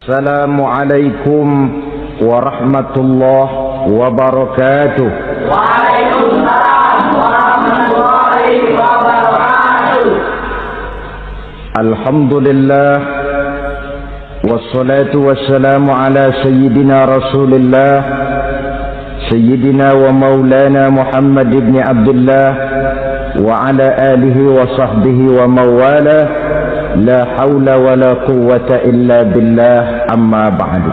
Assalamualaikum warahmatullahi wabarakatuh. Waalaikumsalam warahmatullahi wabarakatuh. Alhamdulillah wassalatu wassalamu ala sayyidina Rasulillah sayyidina wa maulana Muhammad ibn Abdullah wa ala alihi wa sahbihi wa mawala. La haula wa la quwwata illa billah, amma ba'du.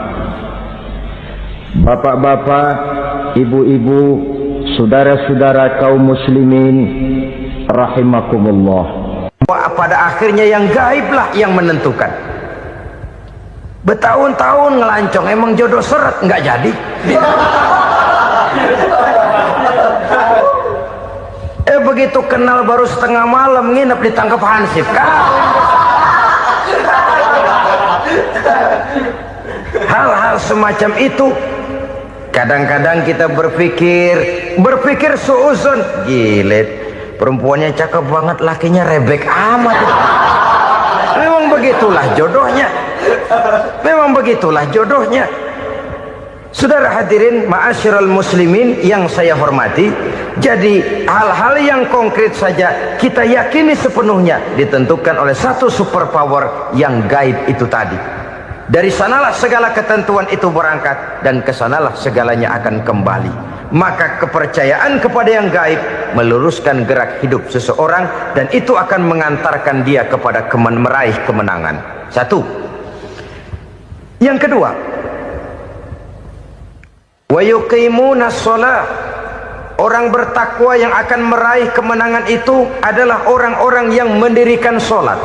Bapak-bapak, ibu-ibu, saudara-saudara kaum muslimin rahimakumullah. Pada akhirnya yang gaiblah yang menentukan. Bertahun-tahun ngelancong, emang jodoh seret nggak jadi. Begitu kenal baru setengah malam nginep ditangkap hansip kan. Hal-hal semacam itu kadang-kadang kita berpikir suuzon, gilet, perempuannya cakep banget, lakinya rebek amat. Memang begitulah jodohnya. Saudara hadirin ma'asyiral muslimin yang saya hormati, jadi hal-hal yang konkret saja kita yakini sepenuhnya ditentukan oleh satu superpower yang gaib itu tadi. Dari sanalah segala ketentuan itu berangkat dan kesanalah segalanya akan kembali. Maka kepercayaan kepada yang gaib meluruskan gerak hidup seseorang dan itu akan mengantarkan dia kepada meraih kemenangan. Satu. Yang kedua, wa yuqimuna shalah. Orang bertakwa yang akan meraih kemenangan itu adalah orang-orang yang mendirikan sholat.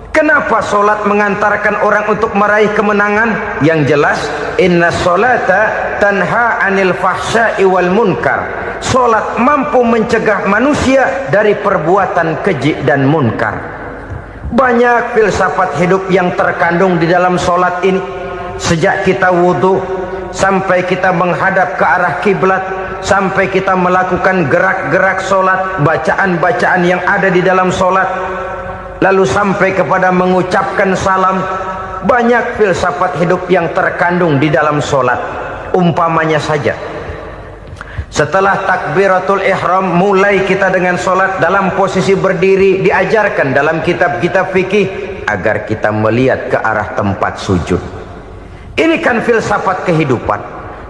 Kenapa sholat mengantarkan orang untuk meraih kemenangan? Yang jelas, inna sholata tanha anil fahsya'i wal munkar. Sholat mampu mencegah manusia dari perbuatan keji dan munkar. Banyak filsafat hidup yang terkandung di dalam sholat ini. Sejak kita wudhu sampai kita menghadap ke arah kiblat, sampai kita melakukan gerak-gerak sholat, bacaan-bacaan yang ada di dalam sholat, lalu sampai kepada mengucapkan salam. Banyak filsafat hidup yang terkandung di dalam sholat. Umpamanya saja, setelah takbiratul ihram mulai kita dengan sholat dalam posisi berdiri, diajarkan dalam kitab-kitab fikih agar kita melihat ke arah tempat sujud. Ini kan filsafat kehidupan.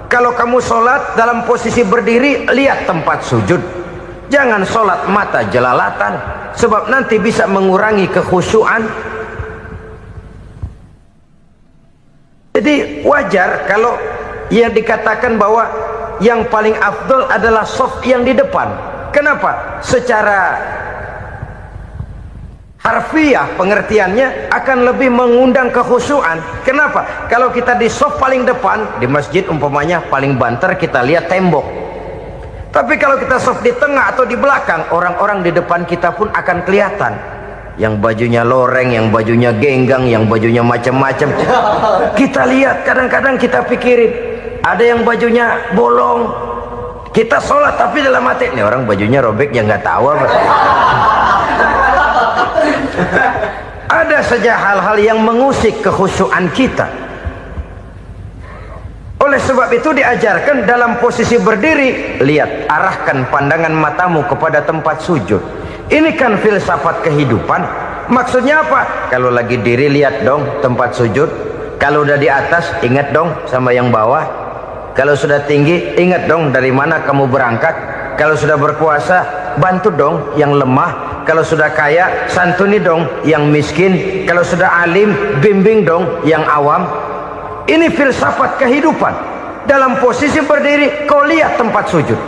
Kalau kamu sholat dalam posisi berdiri, lihat tempat sujud. Jangan sholat mata jelalatan, sebab nanti bisa mengurangi kekhusyuan. Jadi wajar kalau yang dikatakan bahwa yang paling afdol adalah shaf yang di depan. Kenapa? Secara harfiah pengertiannya akan lebih mengundang kekhusyuan. Kenapa? Kalau kita di shaf paling depan di masjid umpamanya paling banter kita lihat tembok. Tapi kalau kita shaf di tengah atau di belakang, orang-orang di depan kita pun akan kelihatan. Yang bajunya loreng, yang bajunya genggang, yang bajunya macam-macam. Kita lihat, kadang-kadang kita pikirin, ada yang bajunya bolong. Kita sholat tapi dalam hati, ini orang bajunya robek yang nggak tahu apa. Ada saja hal-hal yang mengusik kekhusyuan kita. Oleh sebab itu diajarkan dalam posisi berdiri, lihat, arahkan pandangan matamu kepada tempat sujud. Ini kan filsafat kehidupan. Maksudnya apa? Kalau lagi diri lihat dong tempat sujud. Kalau udah di atas ingat dong sama yang bawah. Kalau sudah tinggi ingat dong dari mana kamu berangkat. Kalau sudah berkuasa bantu dong yang lemah. Kalau sudah kaya santuni dong yang miskin. Kalau sudah alim bimbing dong yang awam. Ini filsafat kehidupan. Dalam posisi berdiri kau lihat tempat sujud.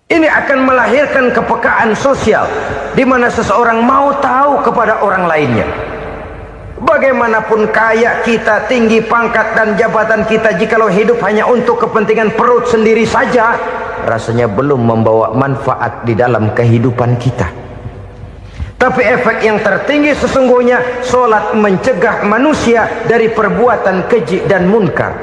Ini akan melahirkan kepekaan sosial di mana seseorang mau tahu kepada orang lainnya. Bagaimanapun kaya kita, tinggi pangkat dan jabatan kita, jikalau hidup hanya untuk kepentingan perut sendiri saja, rasanya belum membawa manfaat di dalam kehidupan kita. Tapi efek yang tertinggi sesungguhnya, sholat mencegah manusia dari perbuatan keji dan munkar.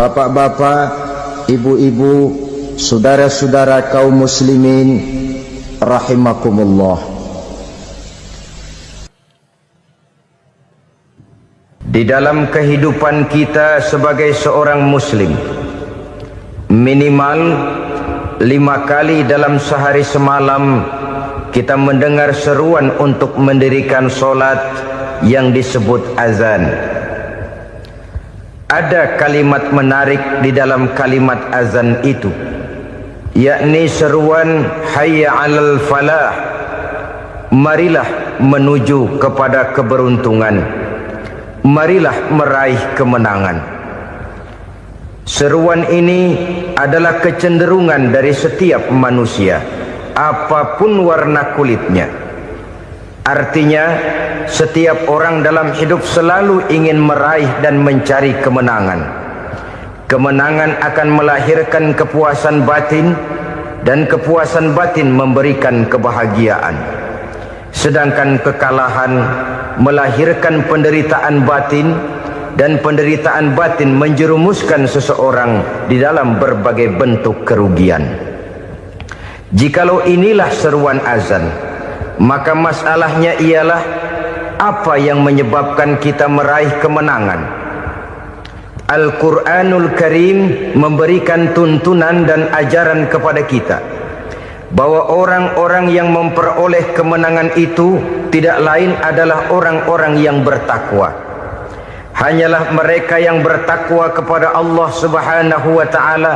Bapak-bapak, ibu-ibu, saudara-saudara kaum muslimin rahimakumullah. Di dalam kehidupan kita sebagai seorang muslim, minimal 5 kali dalam sehari semalam kita mendengar seruan untuk mendirikan solat yang disebut azan. Ada kalimat menarik di dalam kalimat azan itu, yakni seruan hayya 'alal falah, marilah menuju kepada keberuntungan, marilah meraih kemenangan. Seruan ini adalah kecenderungan dari setiap manusia, apapun warna kulitnya. Artinya, setiap orang dalam hidup selalu ingin meraih dan mencari kemenangan. Kemenangan akan melahirkan kepuasan batin, dan kepuasan batin memberikan kebahagiaan. Sedangkan kekalahan melahirkan penderitaan batin, dan penderitaan batin menjerumuskan seseorang di dalam berbagai bentuk kerugian. Jikalau inilah seruan azan, maka masalahnya ialah apa yang menyebabkan kita meraih kemenangan. Al-Quranul Karim memberikan tuntunan dan ajaran kepada kita bahwa orang-orang yang memperoleh kemenangan itu tidak lain adalah orang-orang yang bertakwa. Hanyalah mereka yang bertakwa kepada Allah Subhanahu wa ta'ala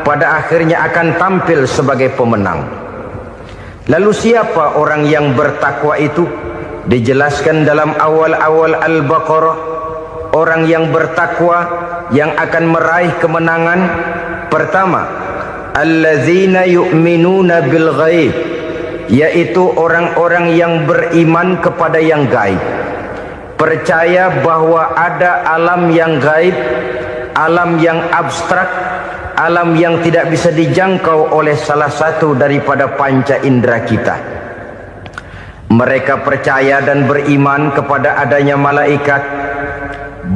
pada akhirnya akan tampil sebagai pemenang. Lalu siapa orang yang bertakwa itu? Dijelaskan dalam awal-awal Al-Baqarah, orang yang bertakwa yang akan meraih kemenangan. Pertama, allazina yu'minuna bil ghaib, yaitu orang-orang yang beriman kepada yang gaib, percaya bahwa ada alam yang gaib, alam yang abstrak, alam yang tidak bisa dijangkau oleh salah satu daripada panca indera kita. Mereka percaya dan beriman kepada adanya malaikat,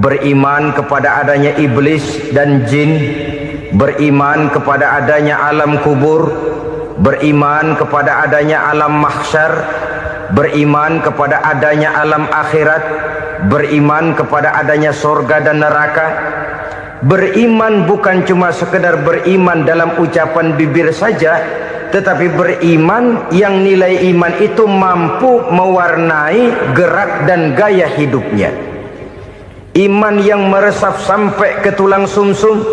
beriman kepada adanya iblis dan jin, beriman kepada adanya alam kubur, beriman kepada adanya alam mahsyar, beriman kepada adanya alam akhirat, beriman kepada adanya surga dan neraka. Beriman bukan cuma sekedar beriman dalam ucapan bibir saja, tetapi beriman yang nilai iman itu mampu mewarnai gerak dan gaya hidupnya. Iman yang meresap sampai ke tulang sumsum,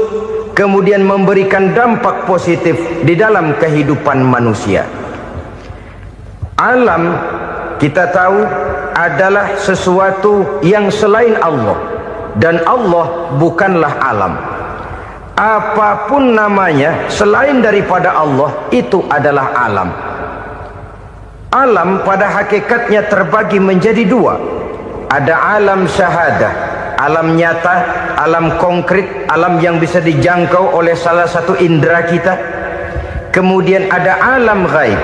kemudian memberikan dampak positif di dalam kehidupan manusia. Alam, kita tahu, adalah sesuatu yang selain Allah, dan Allah bukanlah alam. Apapun namanya selain daripada Allah, itu adalah alam. Alam pada hakikatnya terbagi menjadi dua. Ada alam syahadah, alam nyata, alam konkret, alam yang bisa dijangkau oleh salah satu indera kita. Kemudian ada alam ghaib,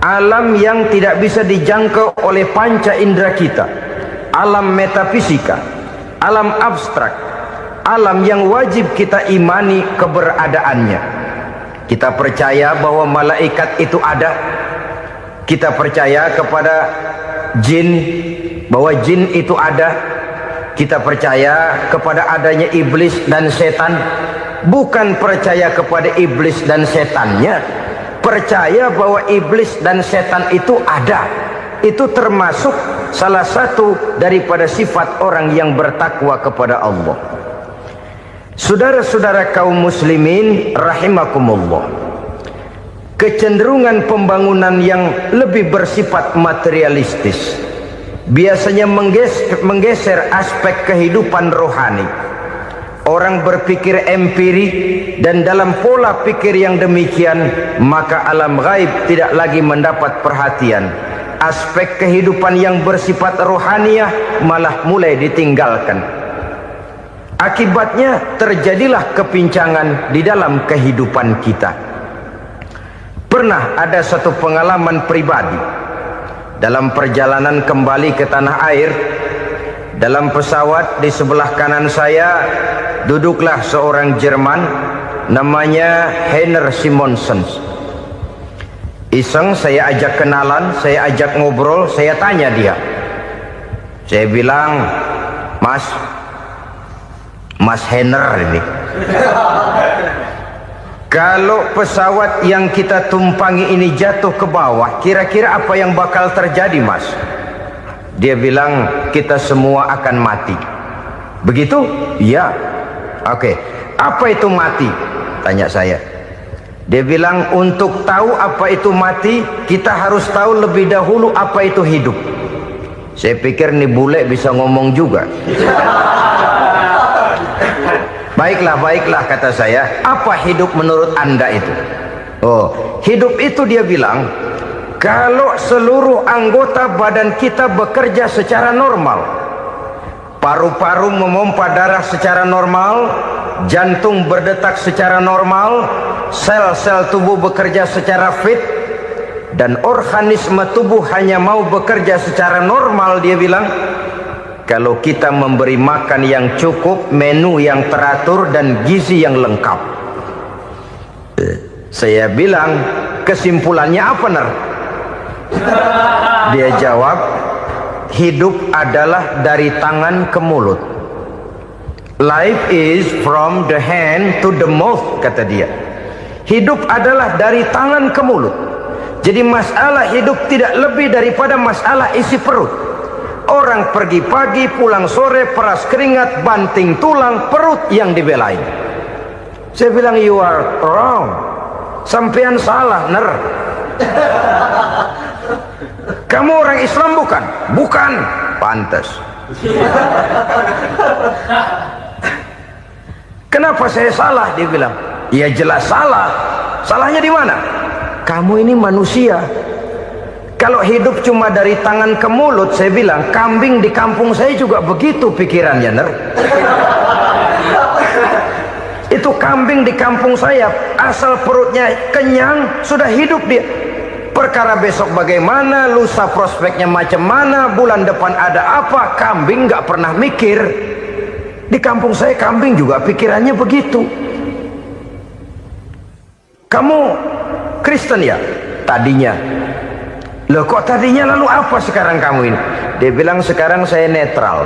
alam yang tidak bisa dijangkau oleh panca indera kita, alam metafisika, alam abstrak, alam yang wajib kita imani keberadaannya. Kita percaya bahwa malaikat itu ada, kita percaya kepada jin, bahwa jin itu ada, kita percaya kepada adanya iblis dan setan. Bukan percaya kepada iblis dan setannya, percaya bahwa iblis dan setan itu ada. Itu termasuk salah satu daripada sifat orang yang bertakwa kepada Allah. Saudara-saudara kaum muslimin rahimakumullah, kecenderungan pembangunan yang lebih bersifat materialistis biasanya menggeser aspek kehidupan rohani. Orang berpikir empirik, dan dalam pola pikir yang demikian maka alam gaib tidak lagi mendapat perhatian. Aspek kehidupan yang bersifat rohaniah malah mulai ditinggalkan. Akibatnya terjadilah kepincangan di dalam kehidupan kita. Pernah ada satu pengalaman pribadi dalam perjalanan kembali ke tanah air. Dalam pesawat di sebelah kanan saya duduklah seorang Jerman namanya Heiner Simonsen. Iseng saya ajak kenalan, saya ajak ngobrol, saya tanya dia. Saya bilang, Mas Henner ini, kalau pesawat yang kita tumpangi ini jatuh ke bawah, kira-kira apa yang bakal terjadi, Mas? Dia bilang, kita semua akan mati. Begitu? Iya. Oke. Apa itu mati? Tanya saya. Dia bilang, untuk tahu apa itu mati, kita harus tahu lebih dahulu apa itu hidup. Saya pikir nih bule bisa ngomong juga. Baiklah kata saya. Apa hidup menurut Anda itu? Oh, hidup itu dia bilang, kalau seluruh anggota badan kita bekerja secara normal, paru-paru memompa darah secara normal, jantung berdetak secara normal, sel-sel tubuh bekerja secara fit, dan organisme tubuh hanya mau bekerja secara normal, dia bilang, kalau kita memberi makan yang cukup, menu yang teratur, dan gizi yang lengkap. Saya bilang, kesimpulannya apa, Ner? Dia jawab, hidup adalah dari tangan ke mulut. Life is from the hand to the mouth, kata dia. Hidup adalah dari tangan ke mulut. Jadi masalah hidup tidak lebih daripada masalah isi perut. Orang pergi pagi, pulang sore, peras keringat, banting tulang, perut yang dibelain. Saya bilang, you are wrong. Sampean salah, Ner. Kamu orang Islam bukan? Bukan. Pantas. Kenapa saya salah? Dia bilang, ya jelas salah. Salahnya di mana? Kamu ini manusia. Kalau hidup cuma dari tangan ke mulut, saya bilang, kambing di kampung saya juga begitu pikirannya, Ner. Itu kambing di kampung saya, asal perutnya kenyang, sudah hidup dia. Perkara besok bagaimana, lusa prospeknya macam mana, bulan depan ada apa, kambing nggak pernah mikir. Di kampung saya kambing juga pikirannya begitu. Kamu Kristen ya? Tadinya. Loh kok tadinya, lalu apa sekarang kamu ini? Dia bilang, sekarang saya netral.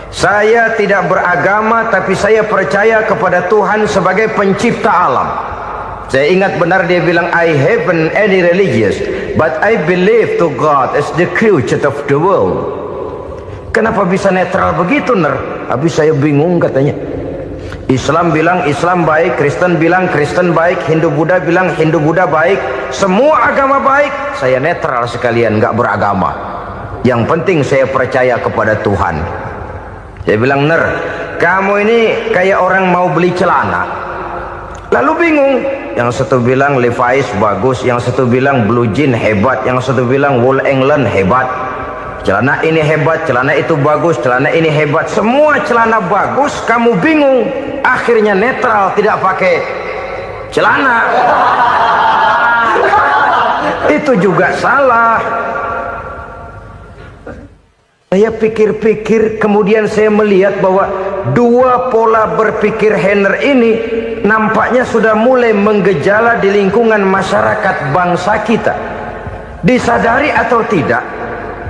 Saya tidak beragama, tapi saya percaya kepada Tuhan sebagai pencipta alam. Saya ingat benar dia bilang, I haven't any religious, but I believe to God as the creator of the world. Kenapa bisa netral begitu, Ner? Habis saya bingung katanya. Islam bilang Islam baik, Kristen bilang Kristen baik, Hindu Buddha bilang Hindu Buddha baik, semua agama baik. Saya netral sekalian, nggak beragama. Yang penting saya percaya kepada Tuhan. Saya bilang, Ner, kamu ini kayak orang mau beli celana, lalu bingung. Yang satu bilang Levi's bagus, yang satu bilang Blue Jean hebat, yang satu bilang Wool England hebat. Celana ini hebat, celana itu bagus, celana ini hebat. Semua celana bagus, kamu bingung. Akhirnya netral, tidak pakai celana. Itu juga salah. Saya pikir-pikir, kemudian saya melihat bahwa dua pola berpikir Henner ini nampaknya sudah mulai menggejala di lingkungan masyarakat bangsa kita. Disadari atau tidak,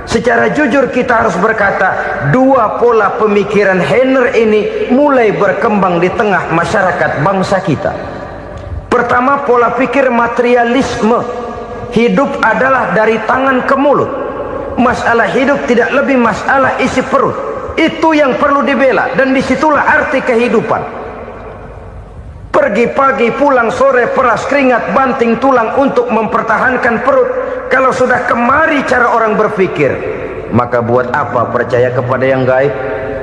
secara jujur kita harus berkata, dua pola pemikiran Henner ini mulai berkembang di tengah masyarakat bangsa kita. Pertama, pola pikir materialisme. Hidup adalah dari tangan ke mulut. Masalah hidup tidak lebih masalah isi perut. Itu yang perlu dibela, dan disitulah arti kehidupan. Pergi pagi, pulang sore, peras keringat, banting tulang untuk mempertahankan perut. Kalau sudah kemari cara orang berpikir, maka buat apa percaya kepada yang gaib?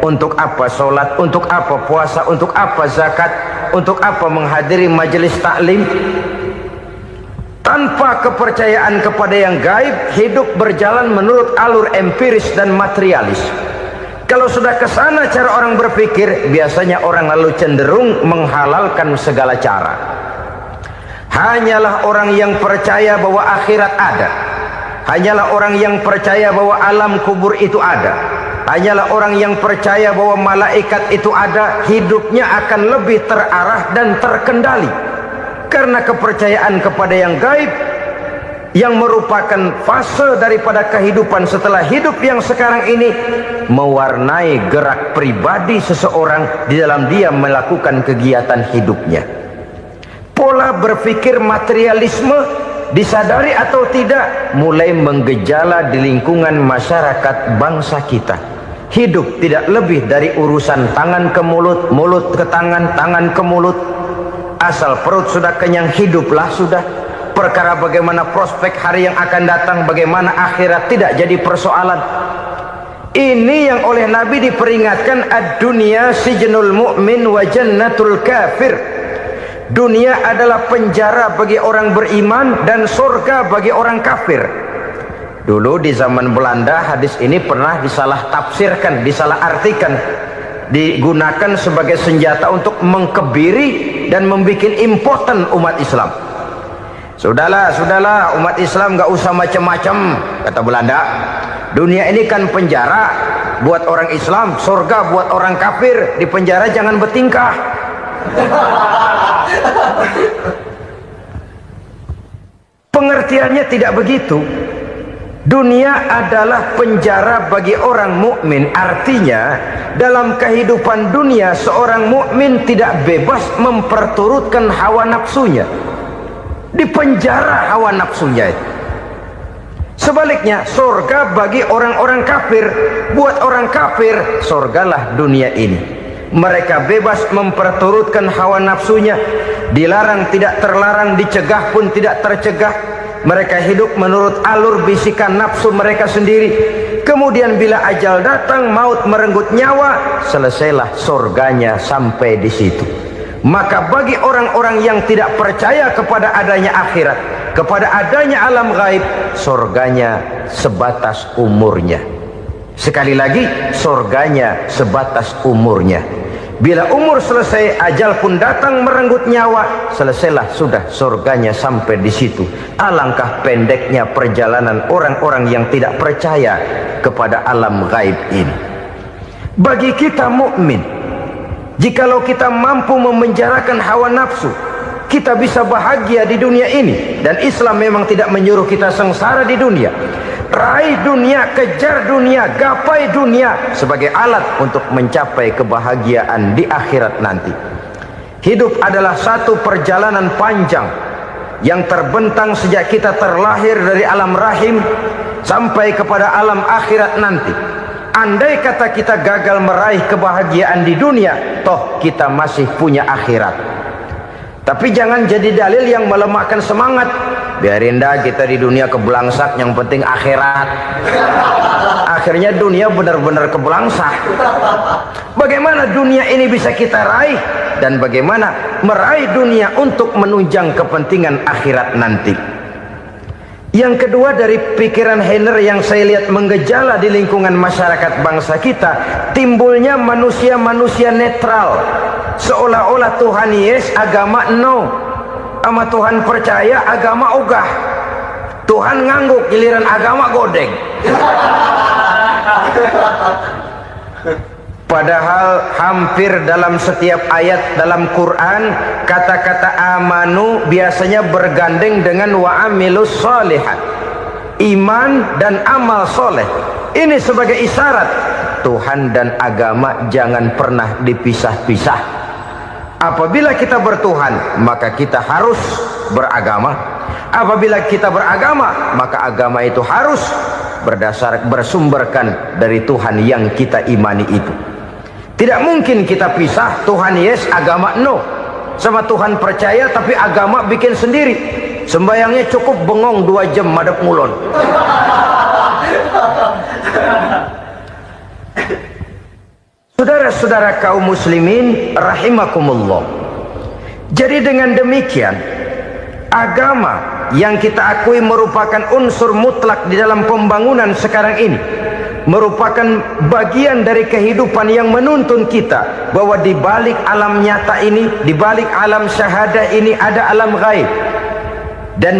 Untuk apa sholat? Untuk apa puasa? Untuk apa zakat? Untuk apa menghadiri majelis taklim? Tanpa kepercayaan kepada yang gaib, hidup berjalan menurut alur empiris dan materialis. Kalau sudah ke sana cara orang berpikir, biasanya orang lalu cenderung menghalalkan segala cara. Hanyalah orang yang percaya bahwa akhirat ada. Hanyalah orang yang percaya bahwa alam kubur itu ada. Hanyalah orang yang percaya bahwa malaikat itu ada, hidupnya akan lebih terarah dan terkendali. Karena kepercayaan kepada yang gaib yang merupakan fase daripada kehidupan setelah hidup yang sekarang ini, mewarnai gerak pribadi seseorang di dalam dia melakukan kegiatan hidupnya. Pola berpikir materialisme, disadari atau tidak, mulai menggejala di lingkungan masyarakat bangsa kita. Hidup tidak lebih dari urusan tangan ke mulut, mulut ke tangan, tangan ke mulut. Asal perut sudah kenyang, hiduplah sudah. Perkara bagaimana prospek hari yang akan datang, bagaimana akhirat, tidak jadi persoalan. Ini yang oleh Nabi diperingatkan, ad-dunya sijnul mu'min wa jannatul kafir. Dunia adalah penjara bagi orang beriman dan surga bagi orang kafir. Dulu di zaman Belanda hadis ini pernah disalah tafsirkan, disalah artikan, digunakan sebagai senjata untuk mengkebiri dan membuat impoten umat Islam. Sudahlah umat Islam gak usah macam-macam, kata Belanda. Dunia ini kan penjara buat orang Islam, surga buat orang kafir. Di penjara jangan bertingkah. Pengertiannya tidak begitu. Dunia adalah penjara bagi orang mukmin. Artinya dalam kehidupan dunia seorang mukmin tidak bebas memperturutkan hawa nafsunya. Di penjara hawa nafsunya itu. Sebaliknya, surga bagi orang-orang kafir. Buat orang kafir, surgalah dunia ini. Mereka bebas memperturutkan hawa nafsunya. Dilarang tidak terlarang, dicegah pun tidak tercegah. Mereka hidup menurut alur bisikan nafsu mereka sendiri. Kemudian bila ajal datang, maut merenggut nyawa, selesailah surganya sampai di situ. Maka bagi orang-orang yang tidak percaya kepada adanya akhirat, kepada adanya alam gaib, surganya sebatas umurnya. Sekali lagi, surganya sebatas umurnya. Bila umur selesai, ajal pun datang merenggut nyawa, selesailah sudah surganya sampai di situ. Alangkah pendeknya perjalanan orang-orang yang tidak percaya kepada alam gaib ini. Bagi kita mukmin, jikalau kita mampu memenjarakan hawa nafsu, kita bisa bahagia di dunia ini. Dan Islam memang tidak menyuruh kita sengsara di dunia. Raih dunia, kejar dunia, gapai dunia sebagai alat untuk mencapai kebahagiaan di akhirat nanti. Hidup adalah satu perjalanan panjang yang terbentang sejak kita terlahir dari alam rahim sampai kepada alam akhirat nanti. Andai kata kita gagal meraih kebahagiaan di dunia, toh kita masih punya akhirat. Tapi jangan jadi dalil yang melemahkan semangat. Biarin dah kita di dunia kebelangsak, yang penting akhirat. Akhirnya dunia benar-benar kebelangsak. Bagaimana dunia ini bisa kita raih, dan bagaimana meraih dunia untuk menunjang kepentingan akhirat nanti. Yang kedua, dari pikiran Heiner yang saya lihat menggejala di lingkungan masyarakat bangsa kita, timbulnya manusia-manusia netral. Seolah-olah Tuhan yes, agama no. Sama Tuhan percaya, agama ogah. Tuhan ngangguk, giliran agama godeng. Padahal hampir dalam setiap ayat dalam Quran, kata-kata amanu biasanya bergandeng dengan wa amilus sholihat. Iman dan amal soleh. Ini sebagai isyarat Tuhan dan agama jangan pernah dipisah-pisah. Apabila kita bertuhan, maka kita harus beragama. Apabila kita beragama, maka agama itu harus bersumberkan dari Tuhan yang kita imani itu. Tidak mungkin kita pisah, Tuhan yes, agama no. Sama Tuhan percaya tapi agama bikin sendiri. Sembayangnya cukup bengong 2 jam madep mulon. Saudara-saudara kaum muslimin rahimakumullah. Jadi dengan demikian, agama yang kita akui merupakan unsur mutlak di dalam pembangunan sekarang ini, merupakan bagian dari kehidupan yang menuntun kita bahwa di balik alam nyata ini, di balik alam syahadah ini ada alam gaib. Dan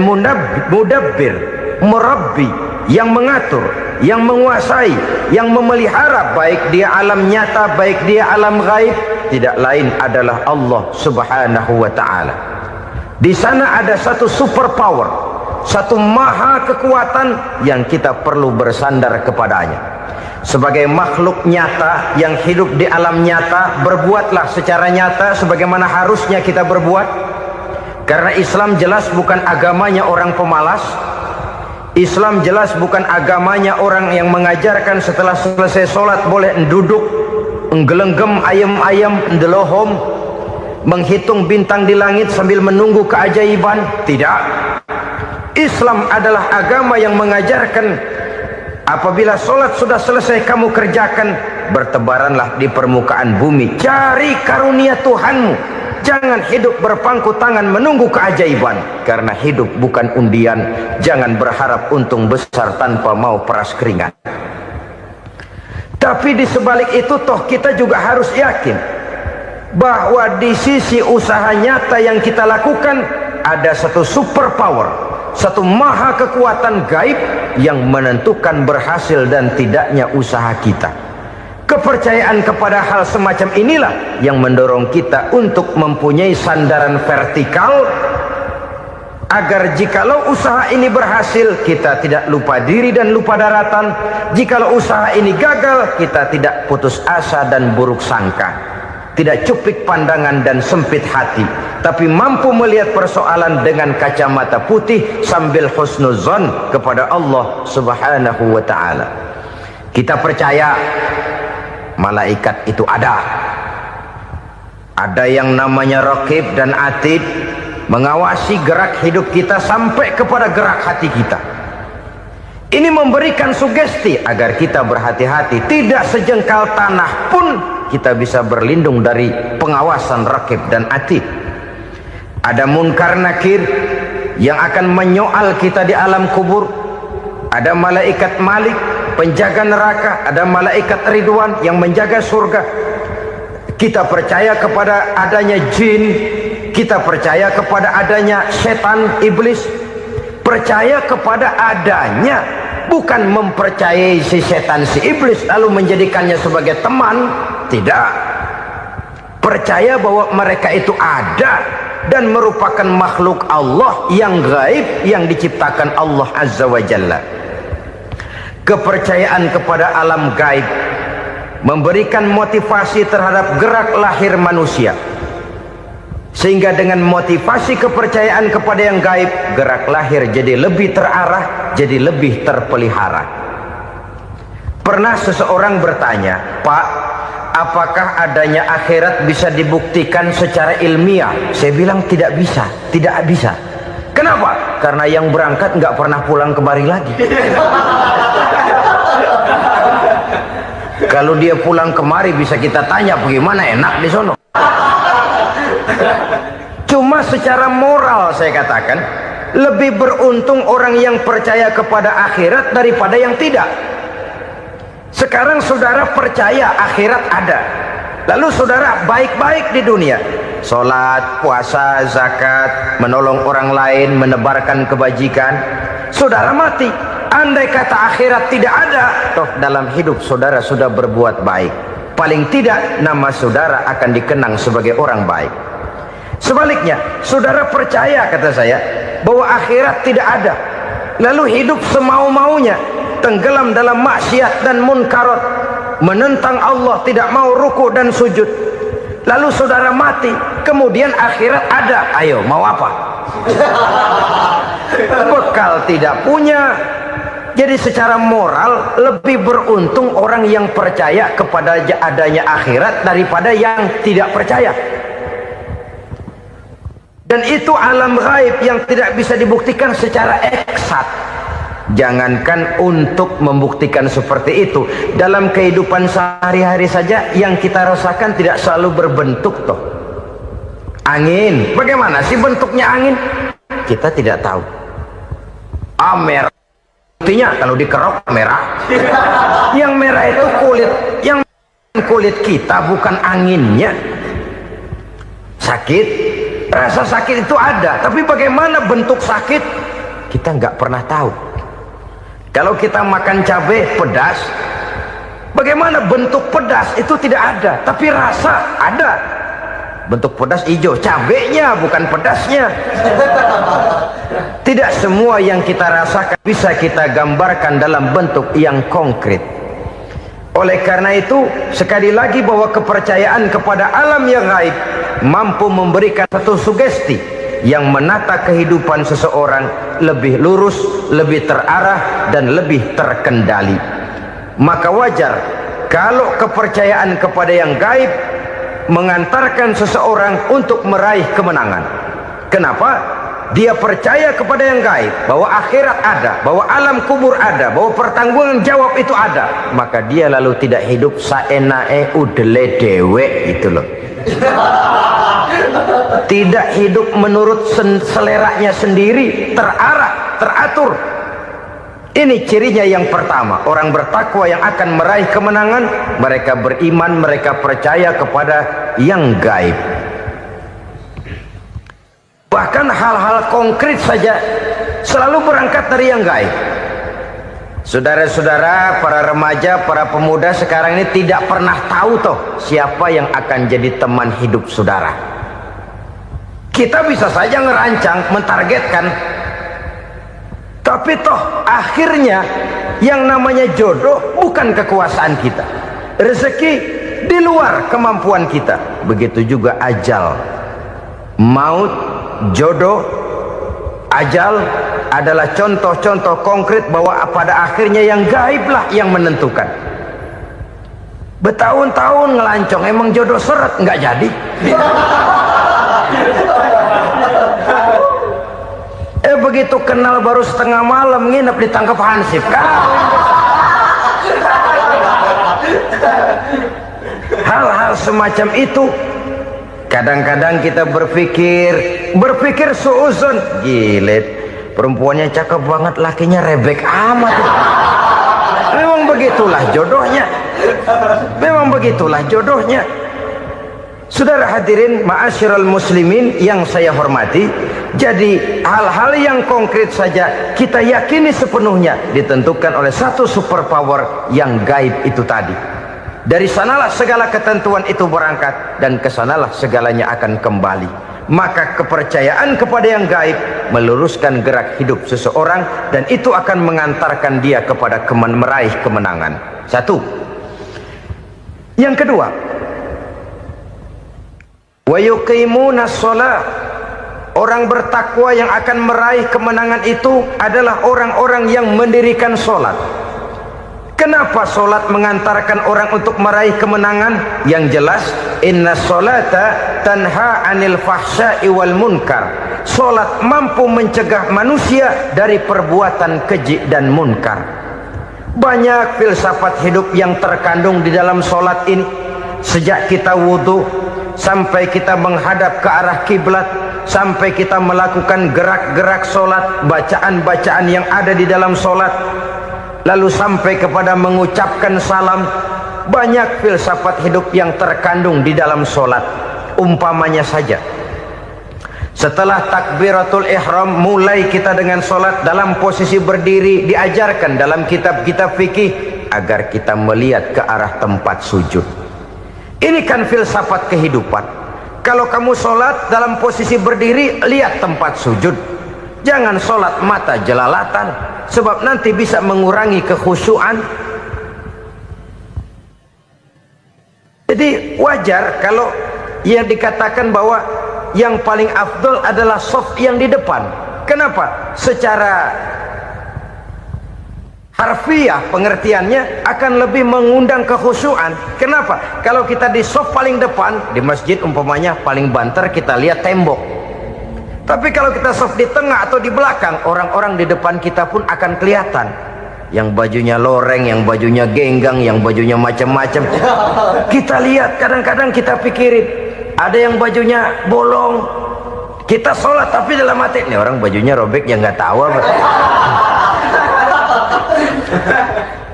mudabbir, murabbi, yang mengatur, yang menguasai, yang memelihara baik dia alam nyata, baik dia alam gaib, tidak lain adalah Allah Subhanahu wa ta'ala. Di sana ada satu super power, satu maha kekuatan yang kita perlu bersandar kepadanya. Sebagai makhluk nyata yang hidup di alam nyata, berbuatlah secara nyata sebagaimana harusnya kita berbuat. Karena Islam jelas bukan agamanya orang pemalas. Islam jelas bukan agamanya orang yang mengajarkan setelah selesai sholat boleh duduk, nggelenggem ayam-ayam, ndelohom, menghitung bintang di langit sambil menunggu keajaiban. Tidak. Islam adalah agama yang mengajarkan apabila sholat sudah selesai kamu kerjakan, bertebaranlah di permukaan bumi, cari karunia Tuhanmu. Jangan hidup berpangku tangan menunggu keajaiban. Karena hidup bukan undian. Jangan berharap untung besar tanpa mau peras keringat. Tapi di sebalik itu toh kita juga harus yakin bahwa di sisi usaha nyata yang kita lakukan ada satu super power, satu maha kekuatan gaib yang menentukan berhasil dan tidaknya usaha kita. Kepercayaan kepada hal semacam inilah yang mendorong kita untuk mempunyai sandaran vertikal, agar jikalau usaha ini berhasil kita tidak lupa diri dan lupa daratan. Jikalau usaha ini gagal kita tidak putus asa dan buruk sangka, tidak cupik pandangan dan sempit hati, tapi mampu melihat persoalan dengan kacamata putih sambil husnuzon kepada Allah Subhanahu wa ta'ala. Kita percaya malaikat itu ada yang namanya Raqib dan Atid, mengawasi gerak hidup kita sampai kepada gerak hati kita. Ini memberikan sugesti agar kita berhati-hati, tidak sejengkal tanah pun kita bisa berlindung dari pengawasan Raqib dan Atid. Ada Munkar Nakir yang akan menyoal kita di alam kubur. Ada malaikat Malik, penjaga neraka. Ada malaikat Ridwan yang menjaga surga. Kita percaya kepada adanya jin, kita percaya kepada adanya setan, iblis. Percaya kepada adanya, bukan mempercayai si setan, si iblis lalu menjadikannya sebagai teman. Tidak. Percaya bahwa mereka itu ada dan merupakan makhluk Allah yang gaib yang diciptakan Allah Azza wa Jalla. Kepercayaan kepada alam gaib memberikan motivasi terhadap gerak lahir manusia, sehingga dengan motivasi kepercayaan kepada yang gaib, gerak lahir jadi lebih terarah, jadi lebih terpelihara. Pernah seseorang bertanya, "Pak, apakah adanya akhirat bisa dibuktikan secara ilmiah?" Saya bilang tidak bisa, tidak bisa. Kenapa? Karena yang berangkat nggak pernah pulang kemari lagi. Kalau dia pulang kemari bisa kita tanya bagaimana enak di sono. Cuma secara moral saya katakan, lebih beruntung orang yang percaya kepada akhirat daripada yang tidak. Sekarang saudara percaya akhirat ada, lalu saudara baik-baik di dunia, sholat, puasa, zakat, menolong orang lain, menebarkan kebajikan. Saudara mati, andai kata akhirat tidak ada, toh dalam hidup saudara sudah berbuat baik, paling tidak nama saudara akan dikenang sebagai orang baik. Sebaliknya, saudara percaya, kata saya, bahwa akhirat tidak ada, lalu hidup semau-maunya, tenggelam dalam maksiat dan munkarat, menentang Allah, tidak mau ruku dan sujud, lalu saudara mati, kemudian akhirat ada, ayo mau apa? Bekal tidak punya. Jadi secara moral lebih beruntung orang yang percaya kepada adanya akhirat daripada yang tidak percaya. Dan itu alam gaib yang tidak bisa dibuktikan secara eksat. Jangankan untuk membuktikan seperti itu, dalam kehidupan sehari-hari saja yang kita rasakan tidak selalu berbentuk toh. Angin, bagaimana sih bentuknya angin? Kita tidak tahu. Merah, buktinya kalau dikerok merah. Yang merah itu kulit, yang kulit kita bukan anginnya. Sakit, rasa sakit itu ada, tapi bagaimana bentuk sakit kita nggak pernah tahu. Kalau kita makan cabai pedas, bagaimana bentuk pedas itu tidak ada, tapi rasa ada. Bentuk pedas hijau, cabenya bukan pedasnya. Tidak semua yang kita rasakan bisa kita gambarkan dalam bentuk yang konkret. Oleh karena itu, sekali lagi bahwa kepercayaan kepada alam yang gaib mampu memberikan satu sugesti yang menata kehidupan seseorang lebih lurus, lebih terarah, dan lebih terkendali. Maka wajar kalau kepercayaan kepada yang gaib mengantarkan seseorang untuk meraih kemenangan. Kenapa? Dia percaya kepada yang gaib, bahwa akhirat ada, bahwa alam kubur ada, bahwa pertanggungan jawab itu ada. Maka dia lalu tidak hidup saenae udele dewe, itu loh. Tidak hidup menurut seleranya sendiri, terarah, teratur. Ini cirinya yang pertama. Orang bertakwa yang akan meraih kemenangan, mereka beriman, mereka percaya kepada yang gaib. Bahkan hal-hal konkret saja selalu berangkat dari yang gaib. Saudara-saudara, para remaja, para pemuda sekarang ini tidak pernah tahu toh siapa yang akan jadi teman hidup saudara. Kita bisa saja ngerancang, mentargetkan, tapi toh akhirnya yang namanya jodoh bukan kekuasaan kita. Rezeki di luar kemampuan kita. Begitu juga ajal. Maut, jodoh, ajal adalah contoh-contoh konkret bahwa pada akhirnya yang gaiblah yang menentukan. Bertahun-tahun ngelancong, emang jodoh seret, nggak jadi. Begitu kenal baru setengah malam nginep ditangkap hansip kan. Hal-hal semacam itu kadang-kadang kita berpikir suuzon, gilet, perempuannya cakep banget, lakinya rebek amat. Memang begitulah jodohnya. Memang begitulah jodohnya. Saudara hadirin ma'asyiral muslimin yang saya hormati, jadi hal-hal yang konkret saja kita yakini sepenuhnya ditentukan oleh satu superpower yang gaib itu tadi. Dari sanalah segala ketentuan itu berangkat dan kesanalah segalanya akan kembali. Maka kepercayaan kepada yang gaib meluruskan gerak hidup seseorang dan itu akan mengantarkan dia kepada meraih kemenangan. Satu. Yang kedua, wa yuqimuna shalah. Orang bertakwa yang akan meraih kemenangan itu adalah orang-orang yang mendirikan sholat. Kenapa sholat mengantarkan orang untuk meraih kemenangan? Yang jelas, inna sholata tanha anil fahsya'i wal munkar. Sholat mampu mencegah manusia dari perbuatan keji dan munkar. Banyak filsafat hidup yang terkandung di dalam sholat ini. Sejak kita wudhu sampai kita menghadap ke arah kiblat, sampai kita melakukan gerak-gerak sholat, bacaan-bacaan yang ada di dalam sholat, lalu sampai kepada mengucapkan salam. Banyak filsafat hidup yang terkandung di dalam sholat. Umpamanya saja, setelah takbiratul ihram mulai kita dengan sholat dalam posisi berdiri, diajarkan dalam kitab-kitab fikih agar kita melihat ke arah tempat sujud. Ini kan filsafat kehidupan. Kalau kamu sholat dalam posisi berdiri, lihat tempat sujud. Jangan sholat mata jelalatan, sebab nanti bisa mengurangi kekhusyuan. Jadi wajar kalau yang dikatakan bahwa yang paling afdol adalah shaf yang di depan. Kenapa? Secara harfiah pengertiannya akan lebih mengundang kekhusyuan. Kenapa? Kalau kita di shaf paling depan di masjid umpamanya paling banter kita lihat tembok. Tapi kalau kita shaf di tengah atau di belakang, orang-orang di depan kita pun akan kelihatan. Yang bajunya loreng, yang bajunya genggang, yang bajunya macam-macam. Kita lihat, kadang-kadang kita pikirin, ada yang bajunya bolong. Kita sholat tapi dalam hati, nih orang bajunya robek yang nggak tahu apa.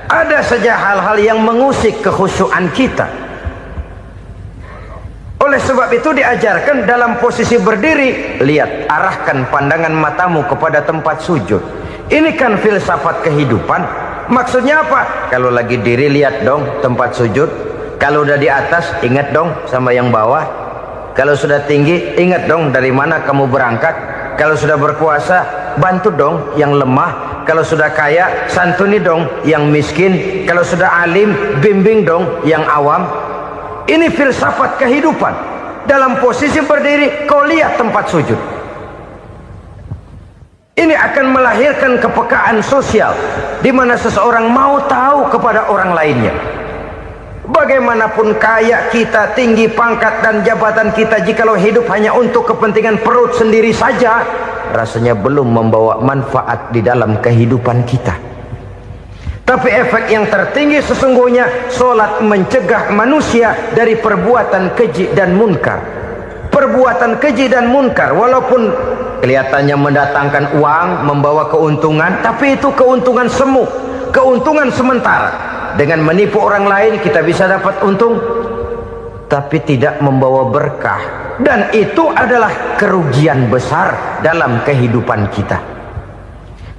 Ada saja hal-hal yang mengusik kekhusyuan kita. Oleh sebab itu diajarkan dalam posisi berdiri, lihat, arahkan pandangan matamu kepada tempat sujud. Ini kan filsafat kehidupan. Maksudnya apa? Kalau lagi diri lihat dong tempat sujud. Kalau udah di atas ingat dong sama yang bawah. Kalau sudah tinggi, ingat dong dari mana kamu berangkat. Kalau sudah berkuasa, bantu dong yang lemah. Kalau sudah kaya, santuni dong yang miskin. Kalau sudah alim, bimbing dong yang awam. Ini filsafat kehidupan. Dalam posisi berdiri, kau lihat tempat sujud. Ini akan melahirkan kepekaan sosial, di mana seseorang mau tahu kepada orang lainnya. Bagaimanapun kaya kita, tinggi pangkat dan jabatan kita, jikalau hidup hanya untuk kepentingan perut sendiri saja, rasanya belum membawa manfaat di dalam kehidupan kita. Tapi efek yang tertinggi sesungguhnya, solat mencegah manusia dari perbuatan keji dan munkar. Perbuatan keji dan munkar, walaupun kelihatannya mendatangkan uang, membawa keuntungan, tapi itu keuntungan semu, keuntungan sementara. Dengan menipu orang lain kita bisa dapat untung, tapi tidak membawa berkah, dan itu adalah kerugian besar dalam kehidupan kita.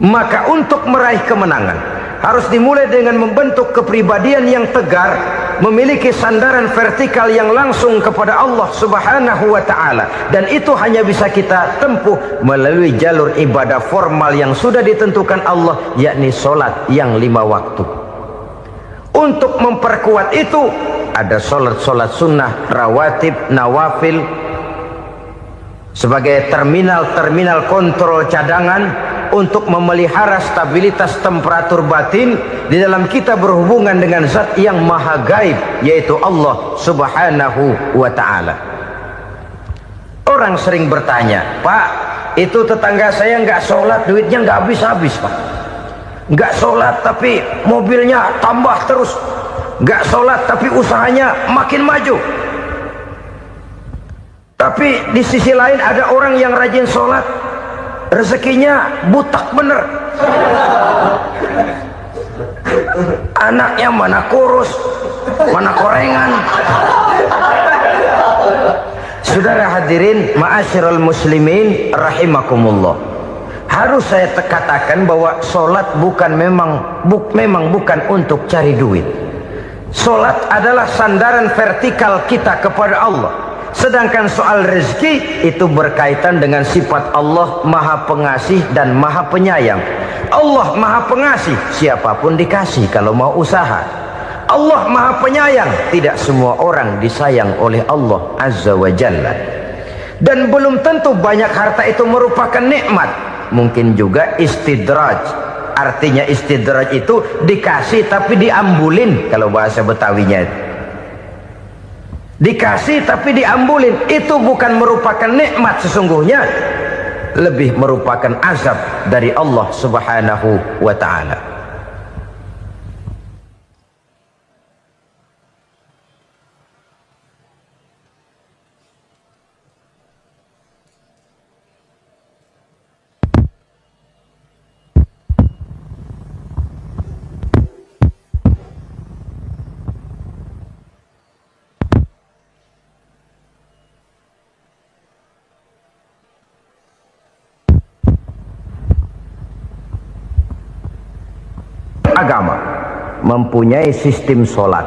Maka untuk meraih kemenangan harus dimulai dengan membentuk kepribadian yang tegar, memiliki sandaran vertikal yang langsung kepada Allah Subhanahu wa ta'ala, dan itu hanya bisa kita tempuh melalui jalur ibadah formal yang sudah ditentukan Allah, yakni solat yang 5 waktu. Untuk memperkuat itu ada solat-solat sunnah, rawatib, nawafil sebagai terminal kontrol cadangan untuk memelihara stabilitas temperatur batin di dalam kita berhubungan dengan zat yang maha gaib, yaitu Allah Subhanahu wa ta'ala. Orang sering bertanya, Pak, itu tetangga saya nggak sholat, duitnya nggak habis-habis, Pak. Nggak sholat tapi mobilnya tambah terus. Nggak sholat tapi usahanya makin maju. Tapi di sisi lain ada orang yang rajin sholat, rezekinya butak bener. Anaknya mana kurus, mana korengan. Saudara hadirin ma'asyiral muslimin rahimakumullah. Harus saya katakan bahwa solat memang bukan untuk cari duit. Solat adalah sandaran vertikal kita kepada Allah. Sedangkan soal rezeki itu berkaitan dengan sifat Allah maha pengasih dan maha penyayang. Allah maha pengasih, siapapun dikasih kalau mau usaha. Allah maha penyayang, tidak semua orang disayang oleh Allah Azza wa Jalla. Dan belum tentu banyak harta itu merupakan nikmat. Mungkin juga istidraj. Artinya istidraj itu dikasih tapi diambulin, kalau bahasa Betawinya. Dikasih tapi diambulin, itu bukan merupakan nikmat sesungguhnya, lebih merupakan azab dari Allah Subhanahu wa ta'ala. Agama mempunyai sistem solat,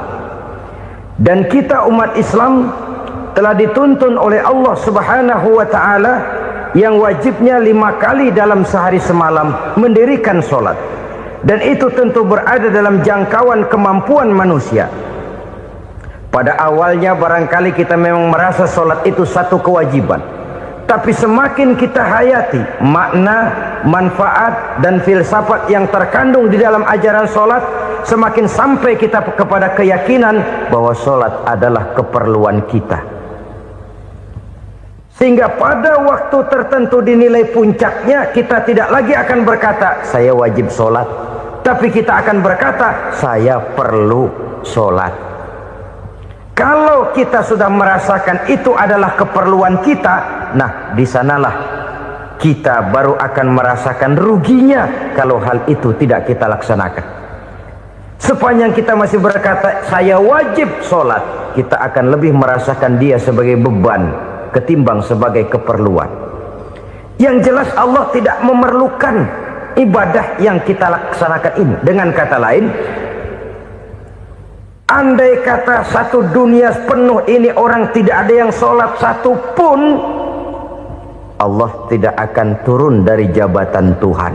dan kita umat Islam telah dituntun oleh Allah Subhanahu wa ta'ala yang wajibnya 5 kali dalam sehari semalam mendirikan solat, dan itu tentu berada dalam jangkauan kemampuan manusia. Pada awalnya barangkali kita memang merasa solat itu satu kewajiban, tapi semakin kita hayati makna, manfaat dan filsafat yang terkandung di dalam ajaran solat, semakin sampai kita kepada keyakinan bahwa solat adalah keperluan kita. Sehingga pada waktu tertentu dinilai puncaknya, kita tidak lagi akan berkata saya wajib solat, tapi kita akan berkata saya perlu solat. Kalau kita sudah merasakan itu adalah keperluan kita, nah di sanalah kita baru akan merasakan ruginya kalau hal itu tidak kita laksanakan. Sepanjang kita masih berkata saya wajib sholat, kita akan lebih merasakan dia sebagai beban ketimbang sebagai keperluan. Yang jelas Allah tidak memerlukan ibadah yang kita laksanakan ini. Dengan kata lain, Andai kata satu dunia penuh ini orang tidak ada yang sholat satu pun, Allah tidak akan turun dari jabatan Tuhan.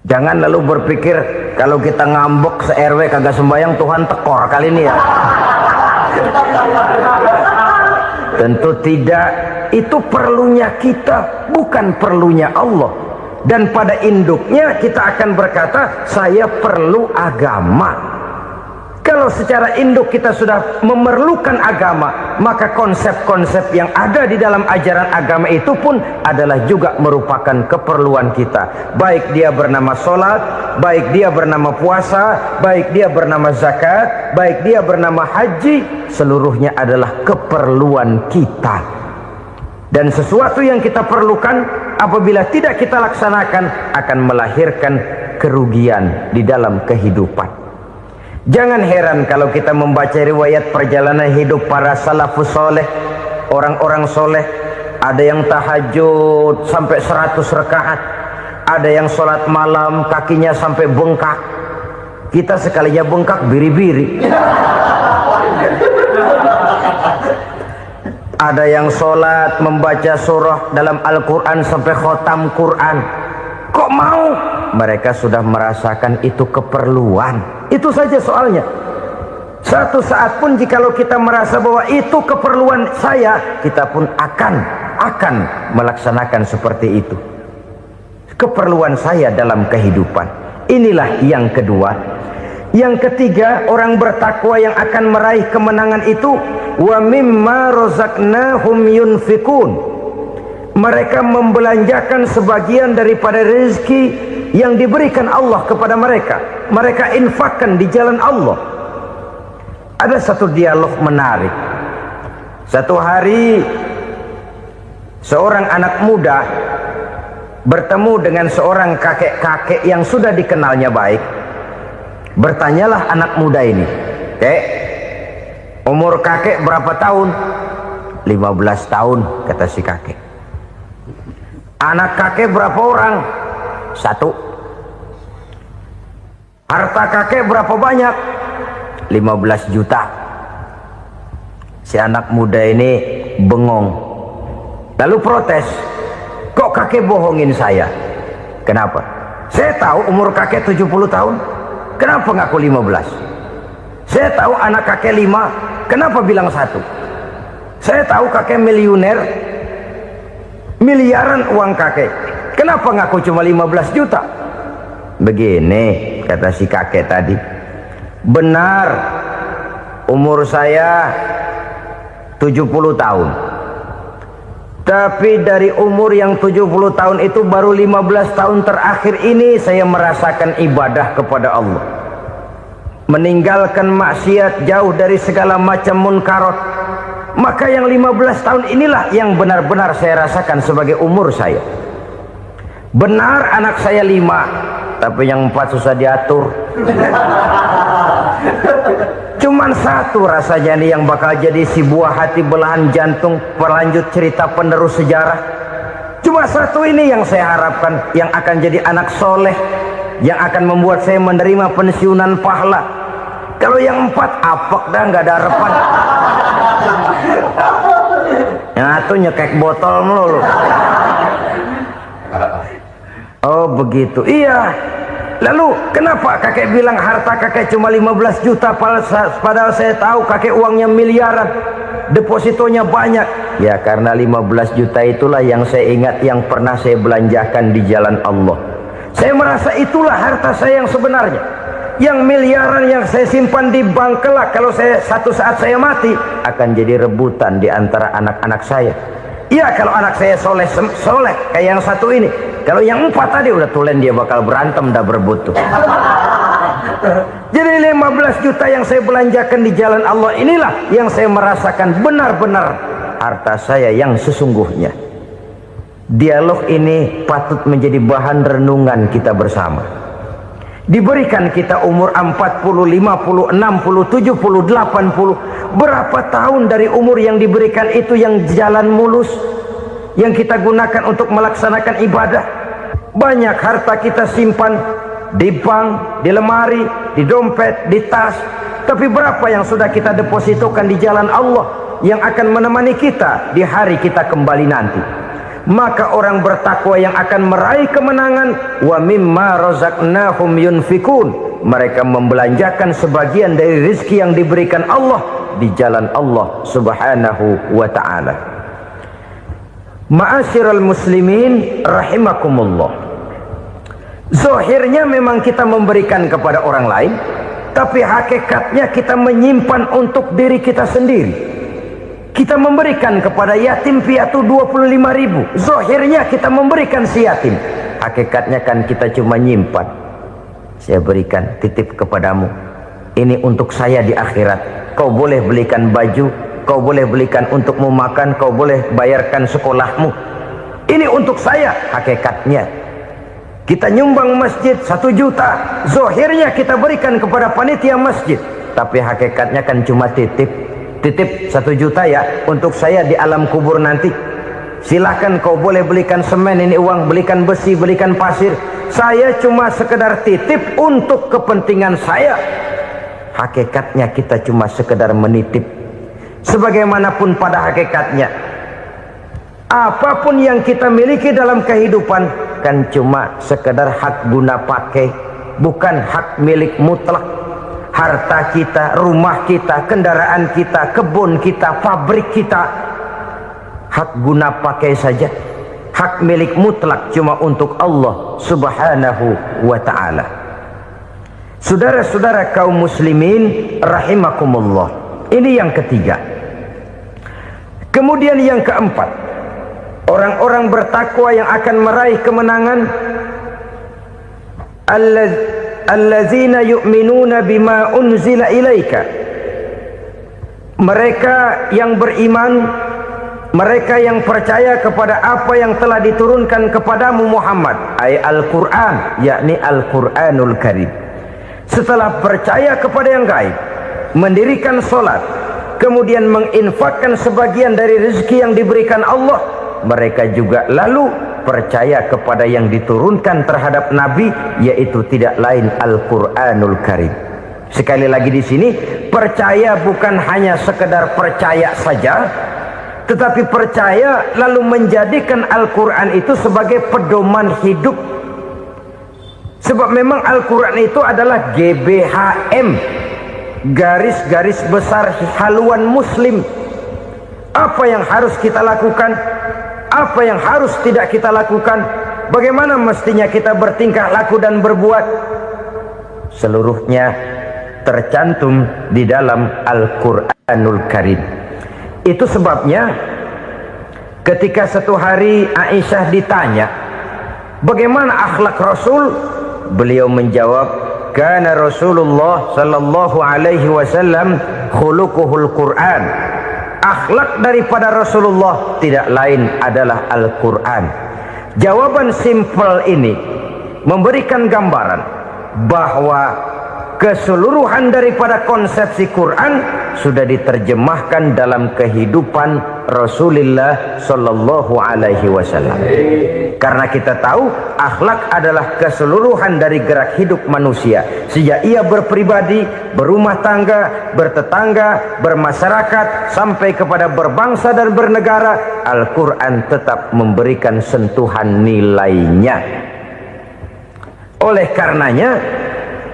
Jangan lalu berpikir kalau kita ngambek se-RW kagak sembahyang Tuhan tekor kali ini ya. Tentu tidak. Itu perlunya kita, bukan perlunya Allah. Dan pada induknya kita akan berkata, saya perlu agama. Kalau secara induk kita sudah memerlukan agama, maka konsep-konsep yang ada di dalam ajaran agama itu pun adalah juga merupakan keperluan kita. Baik dia bernama sholat, baik dia bernama puasa, baik dia bernama zakat, baik dia bernama haji, seluruhnya adalah keperluan kita. Dan sesuatu yang kita perlukan apabila tidak kita laksanakan akan melahirkan kerugian di dalam kehidupan. Jangan heran kalau kita membaca riwayat perjalanan hidup para salafus soleh, orang-orang soleh. Ada yang tahajud sampai 100 rakaat, ada yang sholat malam kakinya sampai bengkak. Kita sekalinya bengkak biri-biri. Ada yang sholat membaca surah dalam Al-Quran sampai khotam Quran. Kok mau? Mereka sudah merasakan itu keperluan. Itu saja soalnya. Satu saat pun jikalau kita merasa bahwa itu keperluan saya, kita pun akan melaksanakan seperti itu. Keperluan saya dalam kehidupan. Inilah yang kedua. Yang ketiga, orang bertakwa yang akan meraih kemenangan itu, wa mimma razaqnahum yunfikun. Mereka membelanjakan sebagian daripada rezeki yang diberikan Allah kepada mereka. Mereka infakkan di jalan Allah. Ada satu dialog menarik. Satu hari seorang anak muda bertemu dengan seorang kakek-kakek yang sudah dikenalnya baik. Bertanyalah anak muda ini, "Kek, umur kakek berapa tahun?" 15 tahun, kata si kakek. "Anak kakek berapa orang?" 1. "Harta kakek berapa banyak?" 15 juta. Si anak muda ini bengong, lalu protes, "Kok kakek bohongin saya?" "Kenapa?" "Saya tahu umur kakek 70 tahun. Kenapa ngaku 15? Saya tahu anak kakek 5. Kenapa bilang 1? Saya tahu kakek miliuner, miliaran uang kakek. Kenapa ngaku cuma 15 juta? Begini, kata si kakek tadi. Benar, umur saya 70 tahun. Tapi dari umur yang 70 tahun itu baru 15 tahun terakhir ini saya merasakan ibadah kepada Allah. Meninggalkan maksiat, jauh dari segala macam munkarat. Maka yang 15 tahun inilah yang benar-benar saya rasakan sebagai umur saya. Benar anak saya 5, tapi yang 4 susah diatur. Cuman 1 rasanya nih yang bakal jadi si buah hati belahan jantung berlanjut cerita penerus sejarah. Cuma 1 ini yang saya harapkan, yang akan jadi anak soleh, yang akan membuat saya menerima pensiunan pahala. Kalau yang 4 apek dah, nggak ada harapan. Yang 1 nyekek botol melulu. Oh begitu, iya. Lalu kenapa kakek bilang harta kakek cuma 15 juta padahal saya tahu kakek uangnya miliaran, depositonya banyak? Ya karena 15 juta itulah yang saya ingat yang pernah saya belanjakan di jalan Allah. Saya merasa itulah harta saya yang sebenarnya. Yang miliaran yang saya simpan di bank kelak, kalau satu saat saya mati akan jadi rebutan di antara anak-anak saya. Iya kalau anak saya soleh kayak yang 1 ini. Kalau yang 4 tadi udah tulen dia bakal berantem dah berebut tuh. Jadi 15 juta yang saya belanjakan di jalan Allah inilah yang saya merasakan benar-benar harta saya yang sesungguhnya. Dialog ini patut menjadi bahan renungan kita bersama. Diberikan kita umur 40, 50, 60, 70, 80. Berapa tahun dari umur yang diberikan itu yang jalan mulus, yang kita gunakan untuk melaksanakan ibadah? Banyak harta kita simpan di bank, di lemari, di dompet, di tas. Tapi berapa yang sudah kita depositokan di jalan Allah yang akan menemani kita di hari kita kembali nanti? Maka orang bertakwa yang akan meraih kemenangan, wa mimma razaqnahum yunfikun, mereka membelanjakan sebagian dari rezeki yang diberikan Allah di jalan Allah subhanahu wa ta'ala. Ma'asyiral muslimin rahimakumullah, zahirnya memang kita memberikan kepada orang lain, tapi hakikatnya kita menyimpan untuk diri kita sendiri. Kita memberikan kepada yatim piatu 25.000, zahirnya kita memberikan si yatim, hakikatnya kan kita cuma nyimpan. Saya berikan, titip kepadamu, ini untuk saya di akhirat. Kau boleh belikan baju, kau boleh belikan untukmu makan, kau boleh bayarkan sekolahmu. Ini untuk saya. Hakikatnya kita nyumbang masjid 1 juta, zahirnya kita berikan kepada panitia masjid, tapi hakikatnya kan cuma titip 1 juta ya, untuk saya di alam kubur nanti. Silahkan kau boleh belikan semen, ini uang, belikan besi, belikan pasir. Saya cuma sekedar titip untuk kepentingan saya. Hakikatnya kita cuma sekedar menitip. Sebagaimanapun pada hakikatnya, apapun yang kita miliki dalam kehidupan kan cuma sekedar hak guna pakai, bukan hak milik mutlak. Harta kita, rumah kita, kendaraan kita, kebun kita, pabrik kita, hak guna pakai saja. Hak milik mutlak cuma untuk Allah subhanahu wa ta'ala. Saudara-saudara kaum muslimin rahimakumullah, ini yang ketiga. Kemudian yang keempat, orang-orang bertakwa yang akan meraih kemenangan, allazina yu'minuna bima unzila ilaika, mereka yang beriman, mereka yang percaya kepada apa yang telah diturunkan kepadamu Muhammad, ay Al-Quran, yakni Al-Quranul Karim. Setelah percaya kepada yang gaib, mendirikan solat, kemudian menginfakkan sebagian dari rezeki yang diberikan Allah, mereka juga lalu percaya kepada yang diturunkan terhadap Nabi, yaitu tidak lain Al-Quranul Karim. Sekali lagi di sini, percaya bukan hanya sekedar percaya saja, tetapi percaya lalu menjadikan Al-Quran itu sebagai pedoman hidup. Sebab memang Al-Quran itu adalah GBHM, garis-garis besar haluan muslim. Apa yang harus kita lakukan, apa yang harus tidak kita lakukan, bagaimana mestinya kita bertingkah laku dan berbuat, seluruhnya tercantum di dalam Al-Quranul Karim. Itu sebabnya ketika satu hari Aisyah ditanya bagaimana akhlak Rasul, beliau menjawab, kana Rasulullah sallallahu alaihi wasallam khuluquhul Quran. Akhlak daripada Rasulullah tidak lain adalah Al-Quran. Jawaban simpel ini memberikan gambaran bahwa keseluruhan daripada konsepsi Quran sudah diterjemahkan dalam kehidupan Rasulullah sallallahu alaihi wasallam. Karena kita tahu akhlak adalah keseluruhan dari gerak hidup manusia. Sejak ia berpribadi, berumah tangga, bertetangga, bermasyarakat, sampai kepada berbangsa dan bernegara, Al-Quran tetap memberikan sentuhan nilainya. Oleh karenanya,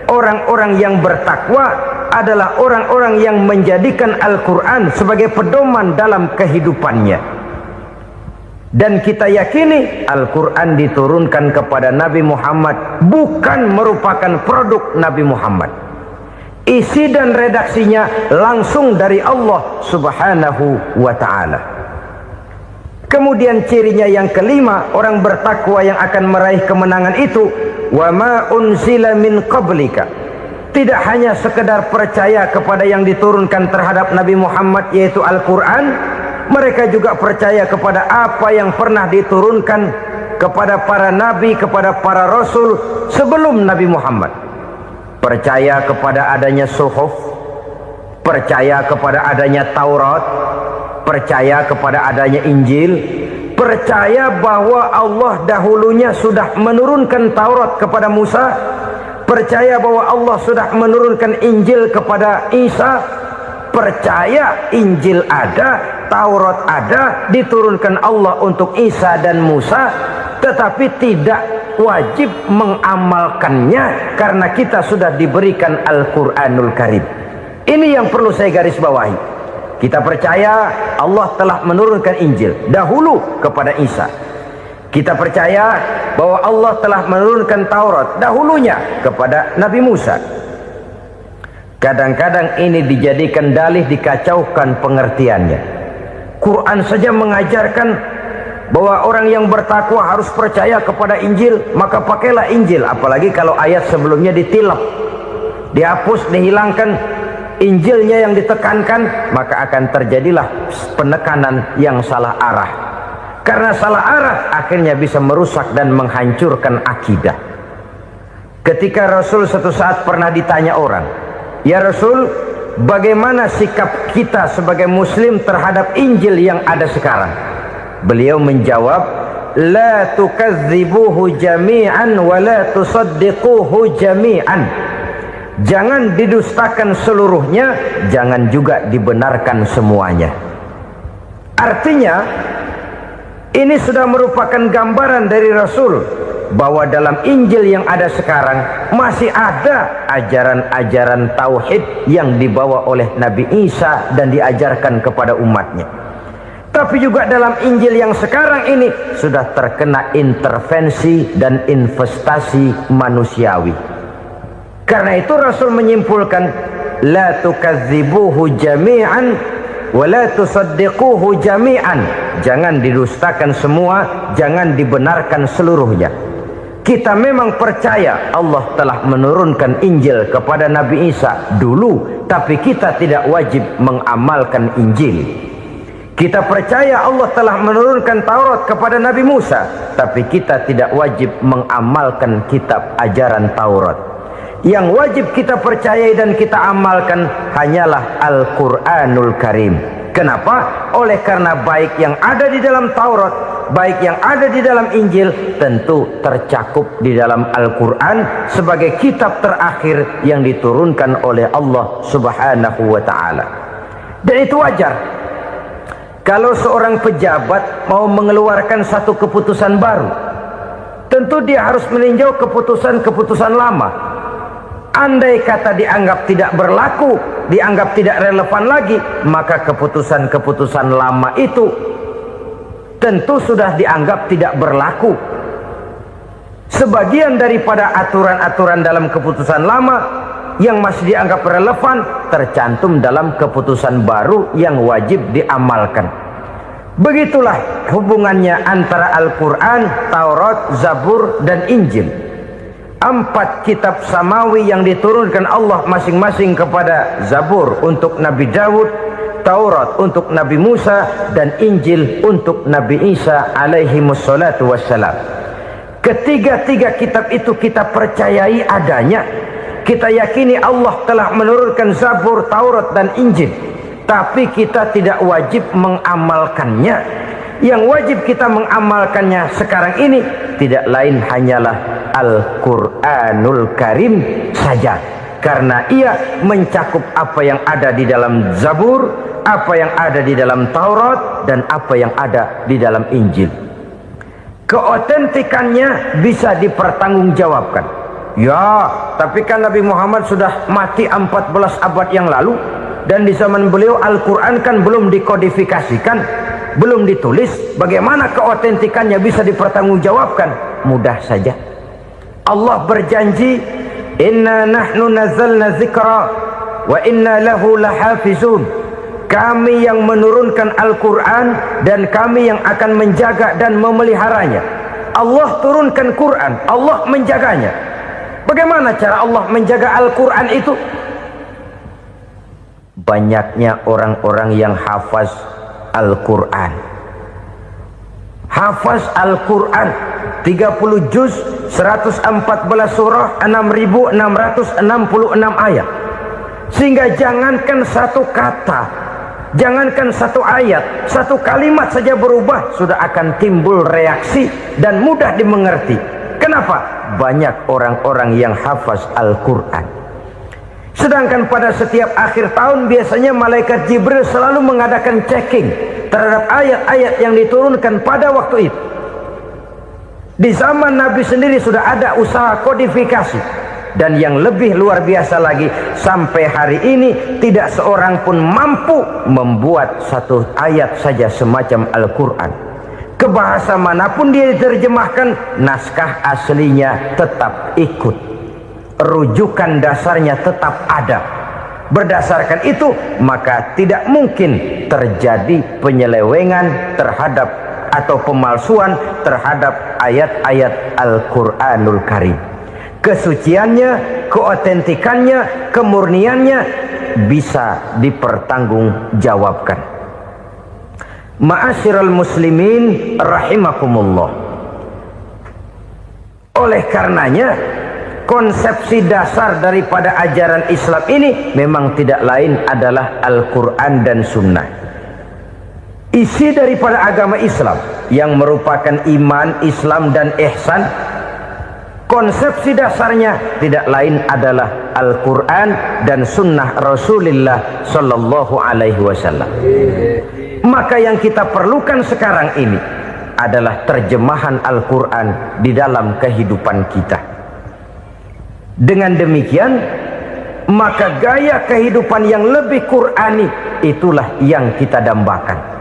orang-orang yang bertakwa adalah orang-orang yang menjadikan Al-Quran sebagai pedoman dalam kehidupannya. Dan kita yakini Al-Quran diturunkan kepada Nabi Muhammad bukan merupakan produk Nabi Muhammad. Isi dan redaksinya langsung dari Allah subhanahu wa ta'ala. Kemudian cirinya yang kelima, orang bertakwa yang akan meraih kemenangan itu, wa ma unzila min qablika, tidak hanya sekedar percaya kepada yang diturunkan terhadap Nabi Muhammad yaitu Al-Quran, mereka juga percaya kepada apa yang pernah diturunkan kepada para nabi, kepada para rasul sebelum Nabi Muhammad. Percaya kepada adanya suhuf, percaya kepada adanya Taurat, percaya kepada adanya Injil, percaya bahwa Allah dahulunya sudah menurunkan Taurat kepada Musa, percaya bahwa Allah sudah menurunkan Injil kepada Isa, percaya Injil ada, Taurat ada, diturunkan Allah untuk Isa dan Musa, tetapi tidak wajib mengamalkannya karena kita sudah diberikan Al-Quranul Karim. Ini yang perlu saya garis bawahi. Kita percaya Allah telah menurunkan Injil dahulu kepada Isa. Kita percaya bahwa Allah telah menurunkan Taurat dahulunya kepada Nabi Musa. Kadang-kadang ini dijadikan dalih, dikacaukan pengertiannya. Quran saja mengajarkan bahwa orang yang bertakwa harus percaya kepada Injil, maka pakailah Injil. Apalagi kalau ayat sebelumnya ditilap, dihapus, dihilangkan, Injilnya yang ditekankan, maka akan terjadilah penekanan yang salah arah. Karena salah arah akhirnya bisa merusak dan menghancurkan akidah. Ketika Rasul suatu saat pernah ditanya orang, "Ya Rasul, bagaimana sikap kita sebagai muslim terhadap Injil yang ada sekarang?" Beliau menjawab, "La tukadzibuhu jami'an wa la tusaddiquhu jami'an." Jangan didustakan seluruhnya, jangan juga dibenarkan semuanya. Artinya, ini sudah merupakan gambaran dari Rasul bahwa dalam Injil yang ada sekarang masih ada ajaran-ajaran tauhid yang dibawa oleh Nabi Isa dan diajarkan kepada umatnya. Tapi juga dalam Injil yang sekarang ini sudah terkena intervensi dan investasi manusiawi. Karena itu Rasul menyimpulkan, la tukadzibuhu jami'an wa la tusaddiquhu jami'an. Jangan didustakan semua, jangan dibenarkan seluruhnya. Kita memang percaya Allah telah menurunkan Injil kepada Nabi Isa dulu, tapi kita tidak wajib mengamalkan Injil. Kita percaya Allah telah menurunkan Taurat kepada Nabi Musa, tapi kita tidak wajib mengamalkan kitab ajaran Taurat. Yang wajib kita percayai dan kita amalkan hanyalah Al-Quranul Karim. Kenapa? Oleh karena baik yang ada di dalam Taurat, baik yang ada di dalam Injil, tentu tercakup di dalam Al-Quran sebagai kitab terakhir yang diturunkan oleh Allah Subhanahu wa Ta'ala. Dan itu wajar. Kalau seorang pejabat mau mengeluarkan satu keputusan baru, tentu dia harus meninjau keputusan-keputusan lama. Andai kata dianggap tidak berlaku, dianggap tidak relevan lagi, maka keputusan-keputusan lama itu tentu sudah dianggap tidak berlaku. Sebagian daripada aturan-aturan dalam keputusan lama yang masih dianggap relevan tercantum dalam keputusan baru yang wajib diamalkan. Begitulah hubungannya antara Al-Quran, Taurat, Zabur, dan Injil. 4 kitab samawi yang diturunkan Allah masing-masing kepada Zabur untuk Nabi Daud, Taurat untuk Nabi Musa, dan Injil untuk Nabi Isa alaihi wassalatu wassalam. Ketiga-tiga kitab itu kita percayai adanya. Kita yakini Allah telah menurunkan Zabur, Taurat, dan Injil, tapi kita tidak wajib mengamalkannya. Yang wajib kita mengamalkannya sekarang ini tidak lain hanyalah Al-Quranul Karim saja, karena ia mencakup apa yang ada di dalam Zabur, apa yang ada di dalam Taurat, dan apa yang ada di dalam Injil. Keotentikannya bisa dipertanggungjawabkan. Ya, tapi kan Nabi Muhammad sudah mati 14 abad yang lalu, dan di zaman beliau Al-Quran kan belum dikodifikasikan, belum ditulis. Bagaimana keotentikannya bisa dipertanggungjawabkan? Mudah saja. Allah berjanji, "Inna nahnu nazzalna dzikra wa inna lahu lahafizun." Kami yang menurunkan Al-Quran dan kami yang akan menjaga dan memeliharanya. Allah turunkan Quran, Allah menjaganya. Bagaimana cara Allah menjaga Al-Quran itu? Banyaknya orang-orang yang hafaz Al-Quran. Hafaz Al-Quran 30 juz, 114 surah, 6.666 ayat. Sehingga jangankan satu kata, jangankan satu ayat, satu kalimat saja berubah sudah akan timbul reaksi dan mudah dimengerti. Kenapa? banyak orang-orang yang hafaz Al-Quran. Sedangkan pada setiap akhir tahun biasanya malaikat Jibril selalu mengadakan checking terhadap ayat-ayat yang diturunkan pada waktu itu. Di zaman Nabi sendiri sudah ada usaha kodifikasi. Dan yang lebih luar biasa lagi, sampai hari ini tidak seorang pun mampu membuat satu ayat saja semacam Al-Quran. Ke bahasa manapun dia diterjemahkan, naskah aslinya tetap ikut, rujukan dasarnya tetap ada. Berdasarkan itu maka tidak mungkin terjadi penyelewengan terhadap atau pemalsuan terhadap ayat-ayat Al-Quranul Karim. Kesuciannya, keotentikannya, kemurniannya bisa dipertanggungjawabkan. Ma'asyiral muslimin rahimakumullah. Oleh karenanya, konsepsi dasar daripada ajaran Islam ini memang tidak lain adalah Al-Quran dan Sunnah. Isi daripada agama Islam yang merupakan iman, Islam dan ihsan, konsepsi dasarnya tidak lain adalah Al-Quran dan Sunnah Rasulullah Sallallahu Alaihi Wasallam. Maka yang kita perlukan sekarang ini adalah terjemahan Al-Quran di dalam kehidupan kita. Dengan demikian, maka gaya kehidupan yang lebih Qurani itulah yang kita dambakan.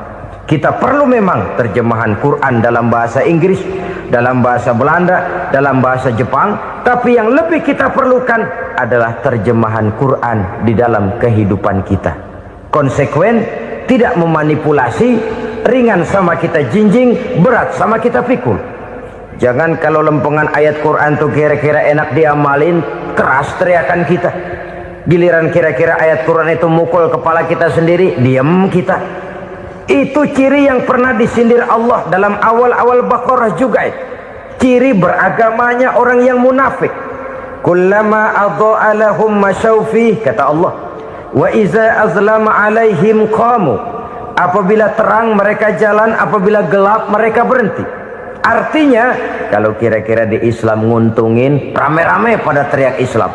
Kita perlu memang terjemahan Quran dalam bahasa Inggris, dalam bahasa Belanda, dalam bahasa Jepang, tapi yang lebih kita perlukan adalah terjemahan Quran di dalam kehidupan kita. Konsekuen, tidak memanipulasi, ringan sama kita jinjing, berat sama kita pikul. Jangan kalau lempengan ayat Quran tuh kira-kira enak diamalin, keras teriakan kita. Giliran kira-kira ayat Quran itu mukul kepala kita sendiri, diam kita. Itu ciri yang pernah disindir Allah dalam awal-awal Baqarah juga. Ciri beragamanya orang yang munafik. Kullama adha'a lahum masyawfi, kata Allah, wa iza azlama alaihim qamu. Apabila terang mereka jalan, apabila gelap mereka berhenti. Artinya kalau kira-kira di Islam nguntungin, rame-rame pada teriak Islam.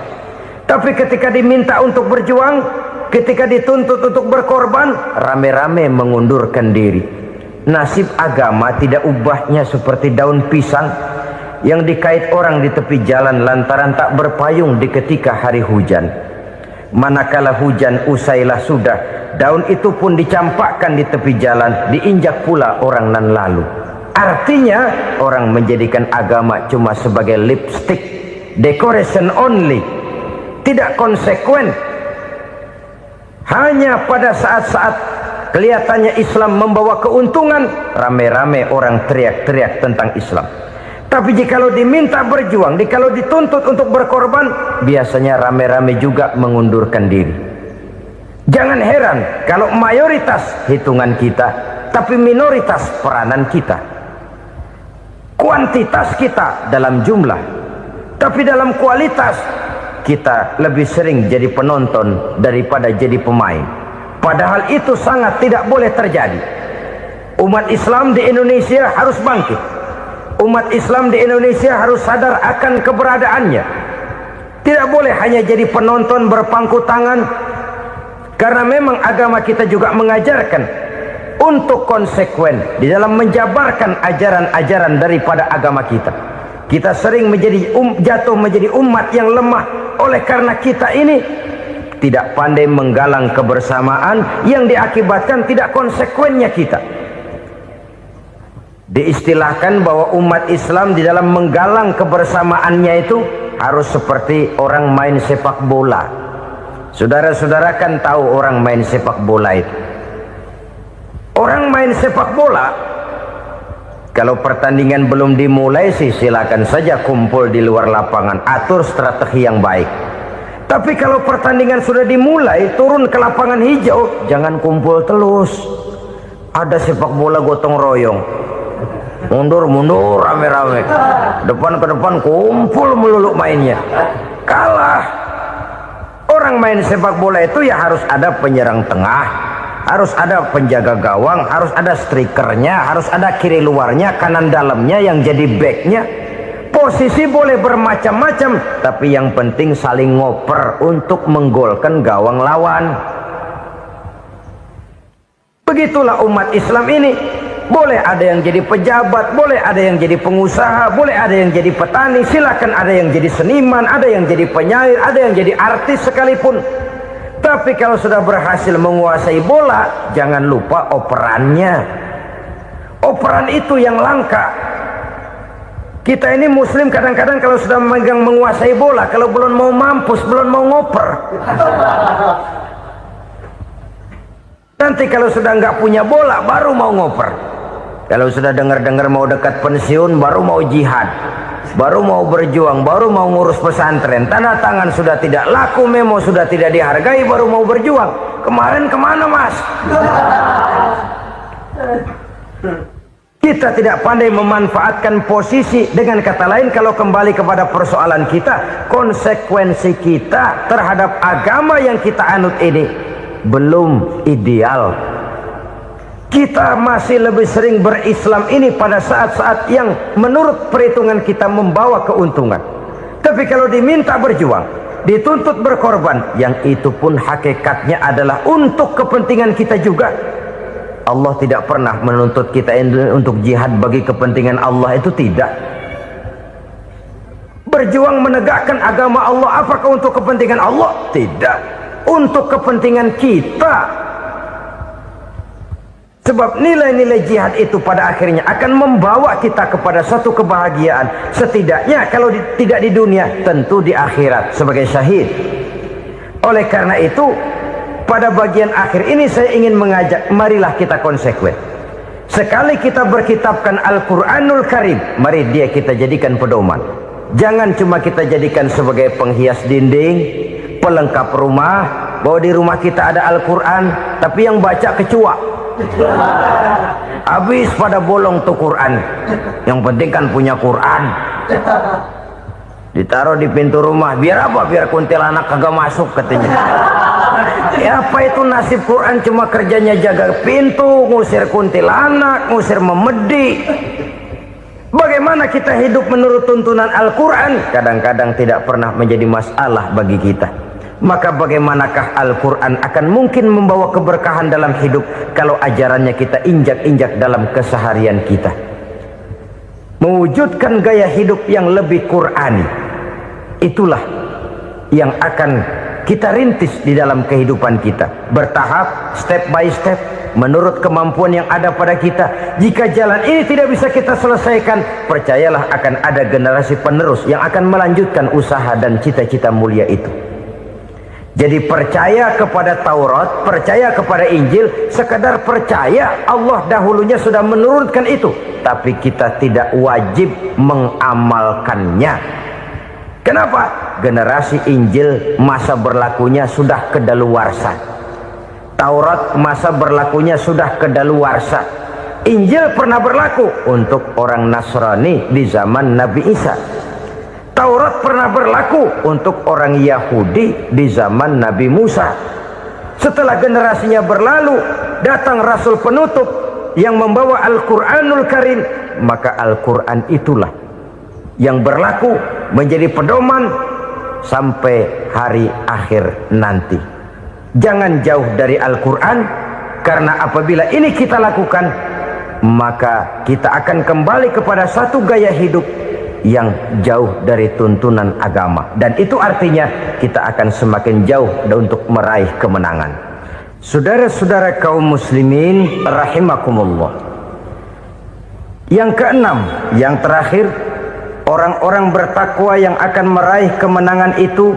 Tapi ketika diminta untuk berjuang, ketika dituntut untuk berkorban, rame-rame mengundurkan diri. Nasib agama tidak ubahnya seperti daun pisang yang dikait orang di tepi jalan lantaran tak berpayung di ketika hari hujan. Manakala hujan usailah sudah, daun itu pun dicampakkan di tepi jalan, diinjak pula orang nan lalu. Artinya orang menjadikan agama cuma sebagai lipstick, decoration only, tidak konsekuen. Hanya pada saat-saat kelihatannya Islam membawa keuntungan, rame-rame orang teriak-teriak tentang Islam. Tapi jikalau diminta berjuang, jikalau dituntut untuk berkorban, biasanya rame-rame juga mengundurkan diri. Jangan heran kalau mayoritas hitungan kita, tapi minoritas peranan kita. Kuantitas kita dalam jumlah, tapi dalam kualitas kita lebih sering jadi penonton daripada jadi pemain. Padahal itu sangat tidak boleh terjadi. Umat Islam di Indonesia harus bangkit. Umat Islam di Indonesia harus sadar akan keberadaannya. Tidak boleh hanya jadi penonton berpangku tangan. Karena memang agama kita juga mengajarkan untuk konsekuen di dalam menjabarkan ajaran-ajaran daripada agama kita. Kita sering jatuh menjadi umat yang lemah oleh karena kita ini tidak pandai menggalang kebersamaan yang diakibatkan tidak konsekuennya kita. Diistilahkan bahwa umat Islam di dalam menggalang kebersamaannya itu harus seperti orang main sepak bola. Saudara-saudara kan tahu orang main sepak bola itu. Orang main sepak bola, kalau pertandingan belum dimulai sih silakan saja kumpul di luar lapangan, atur strategi yang baik. Tapi kalau pertandingan sudah dimulai, turun ke lapangan hijau, jangan kumpul terus. Ada sepak bola gotong royong, mundur-mundur rame-rame, depan ke depan kumpul melulu mainnya. Kalah. Orang main sepak bola itu ya harus ada penyerang tengah, harus ada penjaga gawang, harus ada strikernya, harus ada kiri luarnya, kanan dalamnya yang jadi backnya. Posisi boleh bermacam-macam, tapi yang penting saling ngoper untuk menggolkan gawang lawan. Begitulah umat Islam ini. Boleh ada yang jadi pejabat, boleh ada yang jadi pengusaha, boleh ada yang jadi petani, silakan ada yang jadi seniman, ada yang jadi penyair, ada yang jadi artis sekalipun. Tapi kalau sudah berhasil menguasai bola, jangan lupa operannya. Operan itu yang langka. Kita ini muslim kadang-kadang kalau sudah memegang menguasai bola, kalau belum mau mampus, belum mau ngoper. Nanti kalau sudah nggak punya bola, baru mau ngoper. Kalau sudah dengar-dengar mau dekat pensiun, baru mau jihad, baru mau berjuang, baru mau ngurus pesantren. Tanda tangan sudah tidak laku, memo sudah tidak dihargai, baru mau berjuang. Kemarin kemana, Mas? Kita tidak pandai memanfaatkan posisi. Dengan kata lain, kalau kembali kepada persoalan kita, konsekuensi kita terhadap agama yang kita anut ini belum ideal. Kita masih lebih sering berislam ini pada saat-saat yang menurut perhitungan kita membawa keuntungan. Tapi kalau diminta berjuang, dituntut berkorban, yang itu pun hakikatnya adalah untuk kepentingan kita juga. Allah tidak pernah menuntut kita untuk jihad bagi kepentingan Allah, itu tidak. Berjuang menegakkan agama Allah, apakah untuk kepentingan Allah? Tidak. Untuk kepentingan kita. Sebab nilai-nilai jihad itu pada akhirnya akan membawa kita kepada satu kebahagiaan. Setidaknya kalau tidak di dunia, tentu di akhirat sebagai syahid. Oleh karena itu, pada bagian akhir ini saya ingin mengajak, marilah kita konsekuen. Sekali kita berkitabkan Al-Quranul Karim, mari dia kita jadikan pedoman. Jangan cuma kita jadikan sebagai penghias dinding, pelengkap rumah, bahwa di rumah kita ada Al-Quran, tapi yang baca kecoa. Habis pada bolong tuh Quran. Yang penting kan punya Quran. Ditaruh di pintu rumah, biar apa? Biar kuntilanak kagak masuk katanya. Ya apa itu nasib Quran, cuma kerjanya jaga pintu, ngusir kuntilanak, ngusir memedi. Bagaimana kita hidup menurut tuntunan Al-Quran? Kadang-kadang tidak pernah menjadi masalah bagi kita. Maka bagaimanakah Al-Quran akan mungkin membawa keberkahan dalam hidup kalau ajarannya kita injak-injak dalam keseharian kita? Mewujudkan gaya hidup yang lebih Qurani, itulah yang akan kita rintis di dalam kehidupan kita, bertahap, step by step, menurut kemampuan yang ada pada kita. Jika jalan ini tidak bisa kita selesaikan, percayalah akan ada generasi penerus yang akan melanjutkan usaha dan cita-cita mulia itu. Jadi percaya kepada Taurat, percaya kepada Injil, sekadar percaya Allah dahulunya sudah menurunkan itu, tapi kita tidak wajib mengamalkannya. Kenapa? Generasi Injil masa berlakunya sudah kedaluarsa. Taurat masa berlakunya sudah kedaluarsa. Injil pernah berlaku untuk orang Nasrani di zaman Nabi Isa. Taurat pernah berlaku untuk orang Yahudi di zaman Nabi Musa. Setelah generasinya berlalu, datang Rasul penutup yang membawa Al-Quranul Karim. Maka Al-Quran itulah yang berlaku menjadi pedoman sampai hari akhir nanti. Jangan jauh dari Al-Quran, karena apabila ini kita lakukan, maka kita akan kembali kepada satu gaya hidup yang jauh dari tuntunan agama, dan itu artinya kita akan semakin jauh untuk meraih kemenangan. Saudara-saudara kaum muslimin rahimakumullah. Yang keenam, yang terakhir, orang-orang bertakwa yang akan meraih kemenangan itu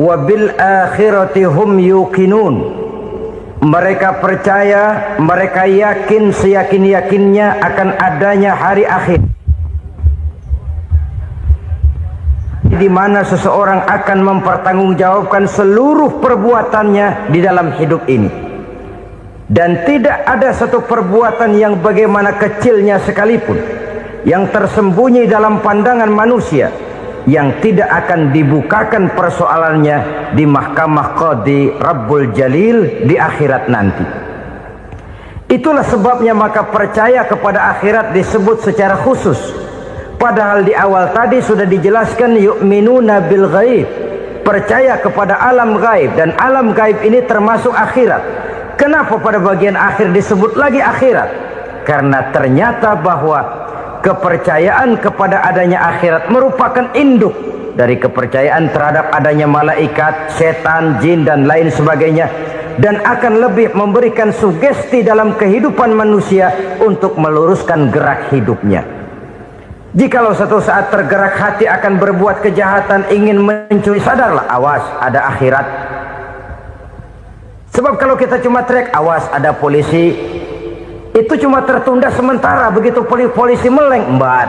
wabil akhirati hum yuqinun. Mereka percaya, mereka yakin seyakin-yakinnya akan adanya hari akhir, di mana seseorang akan mempertanggungjawabkan seluruh perbuatannya di dalam hidup ini. Dan tidak ada satu perbuatan yang bagaimana kecilnya sekalipun, yang tersembunyi dalam pandangan manusia, yang tidak akan dibukakan persoalannya di mahkamah Qadi Rabbul Jalil di akhirat nanti. Itulah sebabnya maka percaya kepada akhirat disebut secara khusus. Padahal di awal tadi sudah dijelaskan yu'minuna bil ghaib, percaya kepada alam gaib, dan alam gaib ini termasuk akhirat. Kenapa pada bagian akhir disebut lagi akhirat? Karena ternyata bahwa kepercayaan kepada adanya akhirat merupakan induk dari kepercayaan terhadap adanya malaikat, setan, jin dan lain sebagainya, dan akan lebih memberikan sugesti dalam kehidupan manusia untuk meluruskan gerak hidupnya. Jikalau satu saat tergerak hati akan berbuat kejahatan, ingin mencuri, sadarlah, awas ada akhirat. Sebab kalau kita cuma teriak awas ada polisi, itu cuma tertunda sementara, begitu polisi meleng embat.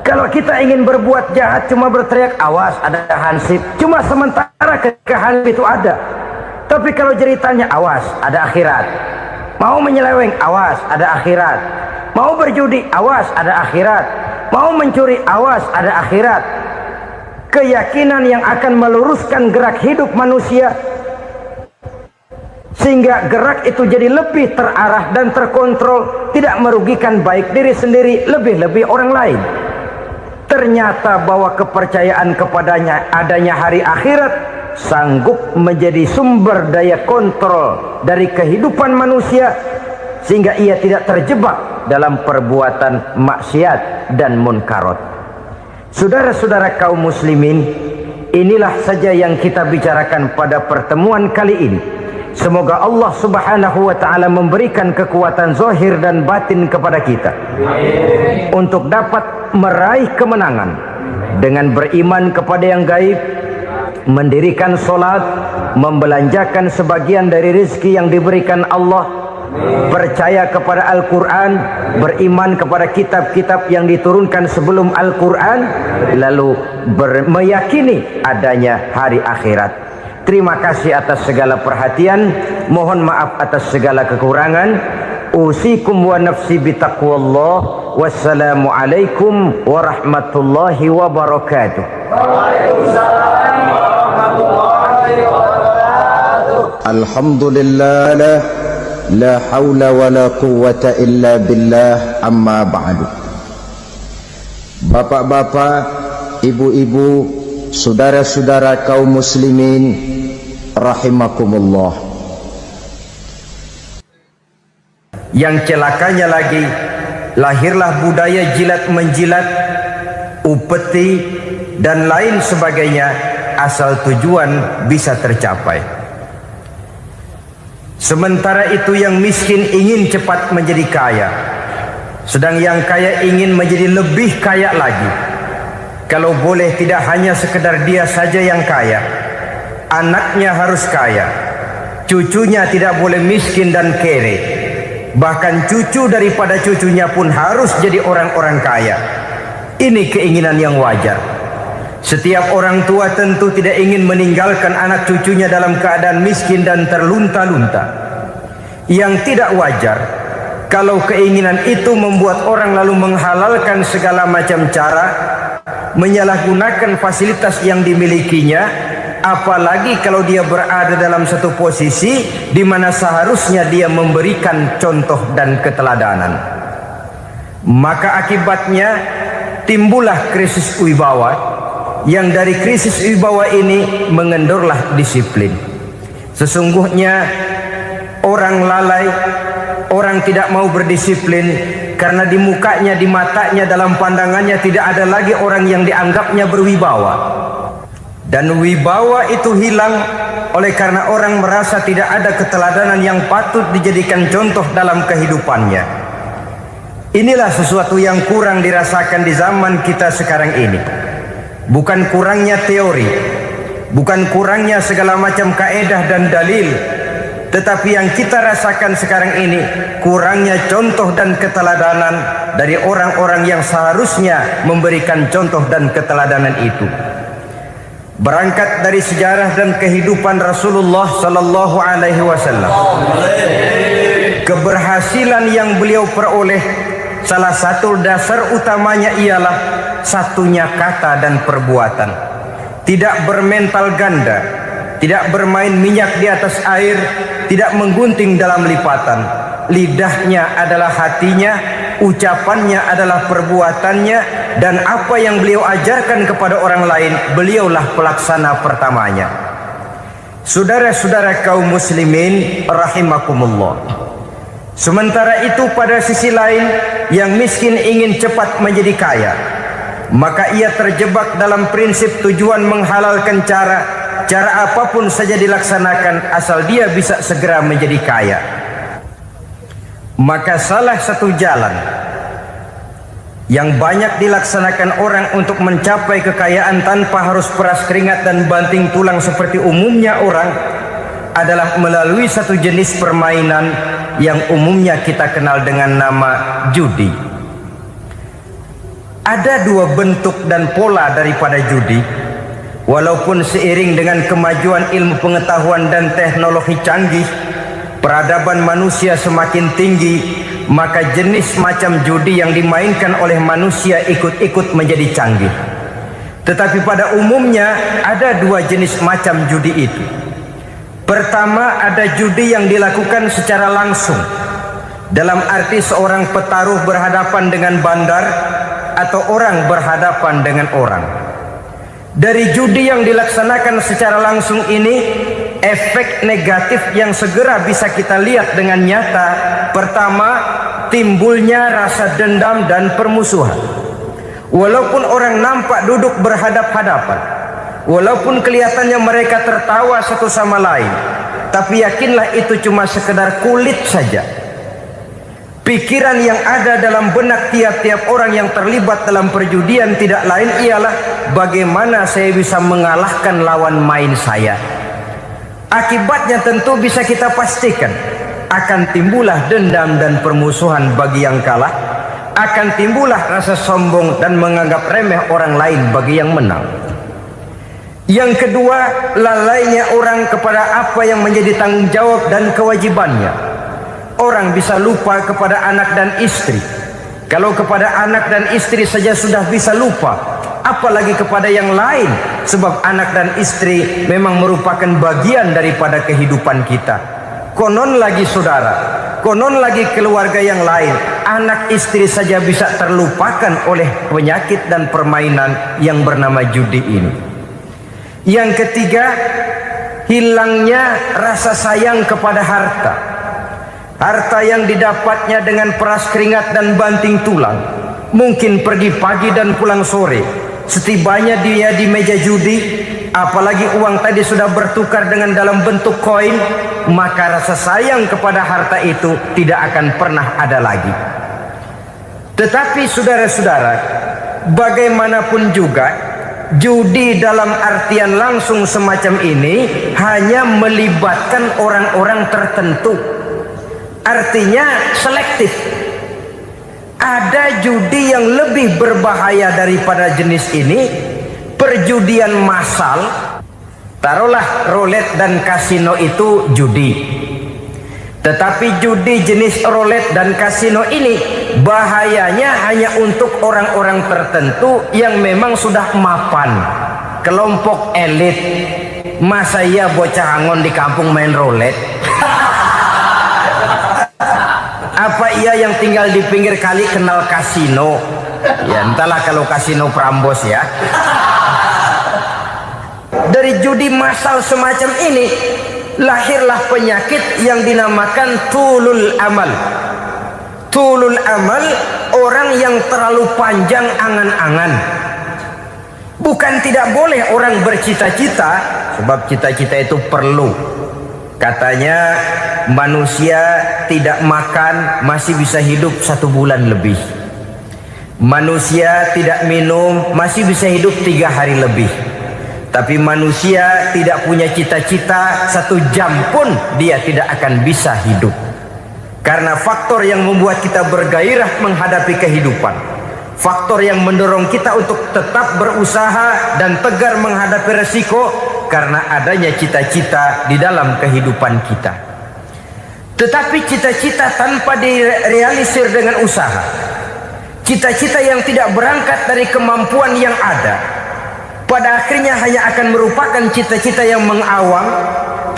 Kalau kita ingin berbuat jahat cuma berteriak awas ada hansip, cuma sementara ketika hansip itu ada. Tapi kalau ceritanya awas ada akhirat, mau menyeleweng awas ada akhirat, mau berjudi awas ada akhirat, mau mencuri awas ada akhirat. Keyakinan yang akan meluruskan gerak hidup manusia sehingga gerak itu jadi lebih terarah dan terkontrol, tidak merugikan baik diri sendiri, lebih-lebih orang lain. Ternyata bahwa kepercayaan kepadanya adanya hari akhirat sanggup menjadi sumber daya kontrol dari kehidupan manusia, sehingga ia tidak terjebak dalam perbuatan maksiat dan munkarat. Saudara-saudara kaum muslimin, inilah saja yang kita bicarakan pada pertemuan kali ini. Semoga Allah subhanahu wa ta'ala memberikan kekuatan zahir dan batin kepada kita untuk dapat meraih kemenangan dengan beriman kepada yang gaib, mendirikan solat, membelanjakan sebagian dari rezeki yang diberikan Allah, percaya kepada Al-Quran, beriman kepada kitab-kitab yang diturunkan sebelum Al-Quran, lalu meyakini adanya hari akhirat. Terima kasih atas segala perhatian, mohon maaf atas segala kekurangan. Usikum wa nafsi bitaqwallah. Wassalamu alaikum warahmatullahi wabarakatuh. Waalaikumsalam warahmatullahi wabarakatuh. Alhamdulillah, la hawla wa la quwwata illa billah, amma ba'du. Bapak-bapak, ibu-ibu, saudara-saudara kaum muslimin rahimakumullah. Yang celakanya lagi, lahirlah budaya jilat menjilat, upeti dan lain sebagainya, asal tujuan bisa tercapai. Sementara itu yang miskin ingin cepat menjadi kaya, sedang yang kaya ingin menjadi lebih kaya lagi. Kalau boleh tidak hanya sekedar dia saja yang kaya, anaknya harus kaya, cucunya tidak boleh miskin dan kere, bahkan cucu daripada cucunya pun harus jadi orang-orang kaya. Ini keinginan yang wajar. Setiap orang tua tentu tidak ingin meninggalkan anak cucunya dalam keadaan miskin dan terlunta-lunta. Yang tidak wajar kalau keinginan itu membuat orang lalu menghalalkan segala macam cara, menyalahgunakan fasilitas yang dimilikinya, apalagi kalau dia berada dalam satu posisi di mana seharusnya dia memberikan contoh dan keteladanan. Maka akibatnya timbullah krisis wibawa, yang dari krisis wibawa ini mengendorlah disiplin. Sesungguhnya orang lalai, orang tidak mau berdisiplin karena di mukanya, di matanya, dalam pandangannya tidak ada lagi orang yang dianggapnya berwibawa. Dan wibawa itu hilang oleh karena orang merasa tidak ada keteladanan yang patut dijadikan contoh dalam kehidupannya. Inilah sesuatu yang kurang dirasakan di zaman kita sekarang ini. Bukan kurangnya teori, bukan kurangnya segala macam kaedah dan dalil, tetapi yang kita rasakan sekarang ini kurangnya contoh dan keteladanan dari orang-orang yang seharusnya memberikan contoh dan keteladanan itu. Berangkat dari sejarah dan kehidupan Rasulullah sallallahu alaihi wasallam, keberhasilan yang beliau peroleh, salah satu dasar utamanya ialah satunya kata dan perbuatan. Tidak bermental ganda, tidak bermain minyak di atas air, tidak menggunting dalam lipatan. Lidahnya adalah hatinya, ucapannya adalah perbuatannya, dan apa yang beliau ajarkan kepada orang lain, beliaulah pelaksana pertamanya. Saudara-saudara kaum muslimin rahimakumullah. Sementara itu pada sisi lain, yang miskin ingin cepat menjadi kaya, maka ia terjebak dalam prinsip tujuan menghalalkan cara apapun saja dilaksanakan asal dia bisa segera menjadi kaya. Maka salah satu jalan yang banyak dilaksanakan orang untuk mencapai kekayaan tanpa harus peras keringat dan banting tulang seperti umumnya orang adalah melalui satu jenis permainan yang umumnya kita kenal dengan nama judi. Ada dua bentuk dan pola daripada judi. Walaupun seiring dengan kemajuan ilmu pengetahuan dan teknologi canggih, peradaban manusia semakin tinggi, maka jenis macam judi yang dimainkan oleh manusia ikut-ikut menjadi canggih. Tetapi pada umumnya ada dua jenis macam judi itu. Pertama, ada judi yang dilakukan secara langsung, dalam arti seorang petaruh berhadapan dengan bandar atau orang berhadapan dengan orang. Dari judi yang dilaksanakan secara langsung ini, efek negatif yang segera bisa kita lihat dengan nyata. Pertama, timbulnya rasa dendam dan permusuhan. Walaupun orang nampak duduk berhadap-hadapan, walaupun kelihatannya mereka tertawa satu sama lain, tapi yakinlah itu cuma sekedar kulit saja. Pikiran yang ada dalam benak tiap-tiap orang yang terlibat dalam perjudian tidak lain ialah bagaimana saya bisa mengalahkan lawan main saya. Akibatnya tentu bisa kita pastikan akan timbullah dendam dan permusuhan bagi yang kalah, akan timbullah rasa sombong dan menganggap remeh orang lain bagi yang menang. Yang kedua, lalainya orang kepada apa yang menjadi tanggung jawab dan kewajibannya. Orang bisa lupa kepada anak dan istri. Kalau kepada anak dan istri saja sudah bisa lupa, apalagi kepada yang lain. Sebab anak dan istri memang merupakan bagian daripada kehidupan kita. Konon lagi saudara, konon lagi keluarga yang lain, anak istri saja bisa terlupakan oleh penyakit dan permainan yang bernama judi ini. Yang ketiga, hilangnya rasa sayang kepada harta. Harta yang didapatnya dengan peras keringat dan banting tulang. Mungkin pergi pagi dan pulang sore. Setibanya dia di meja judi, apalagi uang tadi sudah bertukar dengan dalam bentuk koin, maka rasa sayang kepada harta itu tidak akan pernah ada lagi. Tetapi saudara-saudara, bagaimanapun juga, judi dalam artian langsung semacam ini hanya melibatkan orang-orang tertentu. Artinya selektif. Ada judi yang lebih berbahaya daripada jenis ini, perjudian massal. Taruhlah roulette dan kasino itu judi. Tetapi judi jenis roulette dan kasino ini bahayanya hanya untuk orang-orang tertentu yang memang sudah mapan, kelompok elit. Masa iya bocah angon di kampung main roulette? Apa ia yang tinggal di pinggir kali kenal kasino? Ya entahlah kalau kasino Prambos ya. Dari judi massal semacam ini lahirlah penyakit yang dinamakan tulul amal. Tulul amal, orang yang terlalu panjang angan-angan. Bukan tidak boleh orang bercita-cita, sebab cita-cita itu perlu. Katanya manusia tidak makan masih bisa hidup 1 bulan lebih. Manusia tidak minum masih bisa hidup 3 hari lebih. Tapi manusia tidak punya cita-cita 1 jam pun dia tidak akan bisa hidup. Karena faktor yang membuat kita bergairah menghadapi kehidupan, faktor yang mendorong kita untuk tetap berusaha dan tegar menghadapi resiko, karena adanya cita-cita di dalam kehidupan kita. Tetapi cita-cita tanpa direalisir dengan usaha, cita-cita yang tidak berangkat dari kemampuan yang ada, pada akhirnya hanya akan merupakan cita-cita yang mengawang,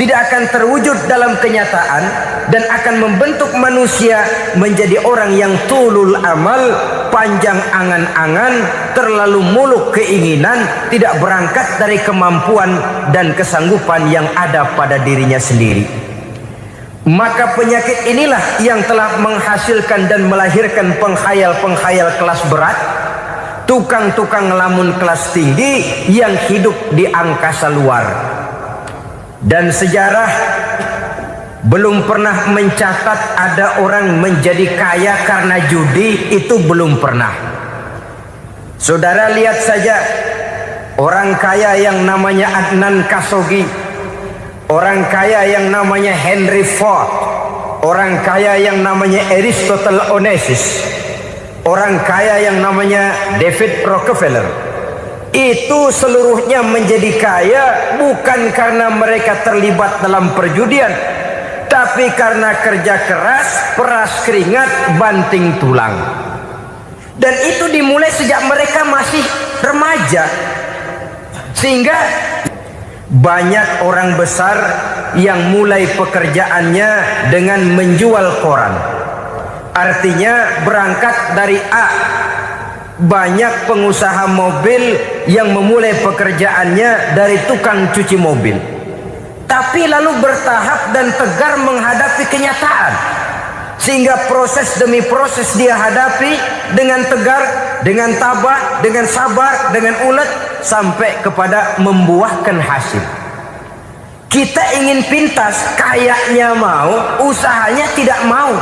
tidak akan terwujud dalam kenyataan dan akan membentuk manusia menjadi orang yang tulul amal, panjang angan-angan, terlalu muluk keinginan, tidak berangkat dari kemampuan dan kesanggupan yang ada pada dirinya sendiri. Maka penyakit inilah yang telah menghasilkan dan melahirkan penghayal-penghayal kelas berat, tukang-tukang ngelamun kelas tinggi yang hidup di angkasa luar. Dan sejarah belum pernah mencatat ada orang menjadi kaya karena judi, itu belum pernah. Saudara lihat saja orang kaya yang namanya Adnan Khashoggi, orang kaya yang namanya Henry Ford, orang kaya yang namanya Aristotle Onassis, orang kaya yang namanya David Rockefeller. Itu seluruhnya menjadi kaya bukan karena mereka terlibat dalam perjudian, tapi karena kerja keras, peras keringat, banting tulang. Dan itu dimulai sejak mereka masih remaja. Sehingga banyak orang besar yang mulai pekerjaannya dengan menjual koran. Artinya berangkat dari A. Banyak pengusaha mobil yang memulai pekerjaannya dari tukang cuci mobil, tapi lalu bertahap dan tegar menghadapi kenyataan, sehingga proses demi proses dia hadapi dengan tegar, dengan tabah, dengan sabar, dengan ulet, sampai kepada membuahkan hasil. Kita ingin pintas, kayaknya mau, usahanya tidak mau,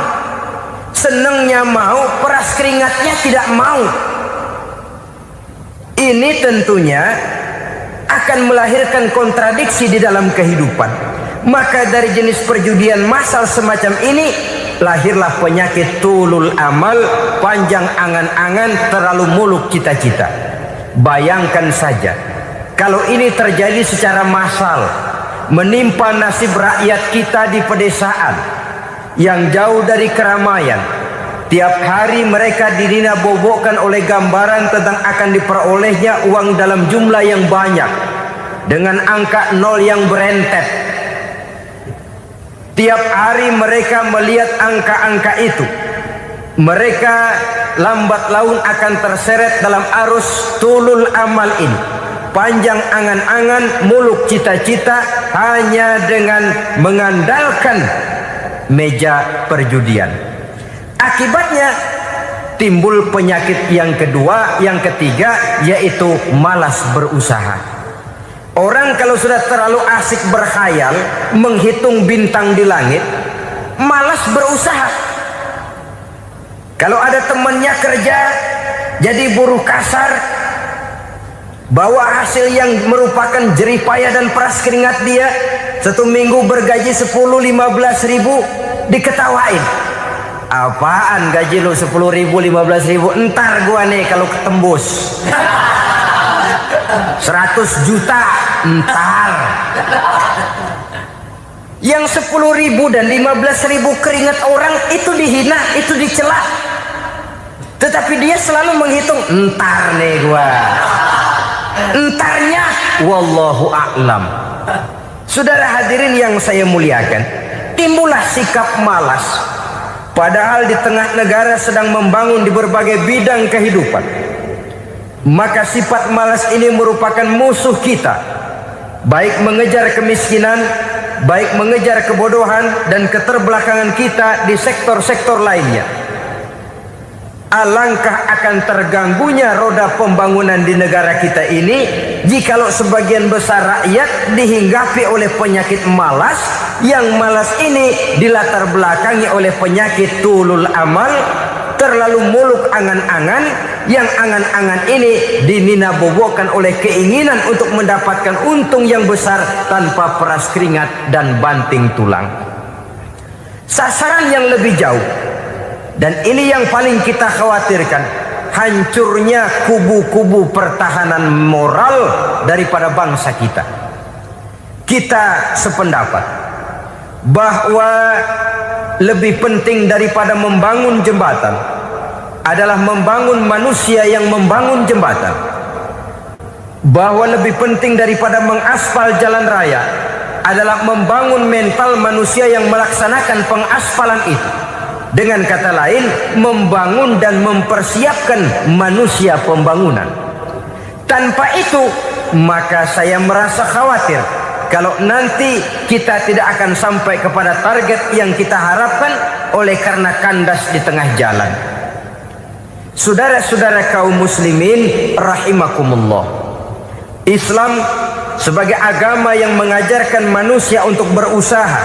senengnya mau, peras keringatnya tidak mau. Ini tentunya akan melahirkan kontradiksi di dalam kehidupan. Maka dari jenis perjudian massal semacam ini lahirlah penyakit tulul amal, panjang angan-angan, terlalu muluk cita-cita. Bayangkan saja kalau ini terjadi secara massal, menimpa nasib rakyat kita di pedesaan yang jauh dari keramaian. Tiap hari mereka dinabobokkan oleh gambaran tentang akan diperolehnya uang dalam jumlah yang banyak dengan angka nol yang berentet. Tiap hari mereka melihat angka-angka itu. Mereka lambat laun akan terseret dalam arus tulul amal ini. Panjang angan-angan, muluk cita-cita, hanya dengan mengandalkan meja perjudian. Akibatnya timbul penyakit yang kedua, yang ketiga, yaitu malas berusaha. Orang kalau sudah terlalu asik berkhayal, menghitung bintang di langit, malas berusaha. Kalau ada temannya kerja jadi buruh kasar, bawa hasil yang merupakan jerih payah dan peras keringat dia, 1 minggu bergaji 10-15 ribu, diketawain. Apaan gaji lu 10 ribu, 15 ribu? Entar gua nih kalau ketembus 100 juta, entar. Yang 10 ribu dan 15 ribu keringat orang itu dihina, itu dicela. Tetapi dia selalu menghitung, entar nih gua. Entarnya wallahu a'lam. Saudara hadirin yang saya muliakan, timbullah sikap malas. Padahal di tengah negara sedang membangun di berbagai bidang kehidupan. Maka sifat malas ini merupakan musuh kita, baik mengejar kemiskinan, baik mengejar kebodohan dan keterbelakangan kita di sektor-sektor lainnya. Alangkah akan terganggunya roda pembangunan di negara kita ini jikalau sebagian besar rakyat dihinggapi oleh penyakit malas, yang malas ini dilatar belakangi oleh penyakit tulul amal, terlalu muluk angan-angan, yang angan-angan ini dininabobokan oleh keinginan untuk mendapatkan untung yang besar tanpa peras keringat dan banting tulang. Sasaran yang lebih jauh, dan ini yang paling kita khawatirkan, hancurnya kubu-kubu pertahanan moral daripada bangsa kita. Kita sependapat bahwa lebih penting daripada membangun jembatan adalah membangun manusia yang membangun jembatan. Bahwa lebih penting daripada mengaspal jalan raya adalah membangun mental manusia yang melaksanakan pengaspalan itu. Dengan kata lain, membangun dan mempersiapkan manusia pembangunan. Tanpa itu, maka saya merasa khawatir kalau nanti kita tidak akan sampai kepada target yang kita harapkan oleh karena kandas di tengah jalan. Saudara-saudara kaum muslimin rahimakumullah, Islam sebagai agama yang mengajarkan manusia untuk berusaha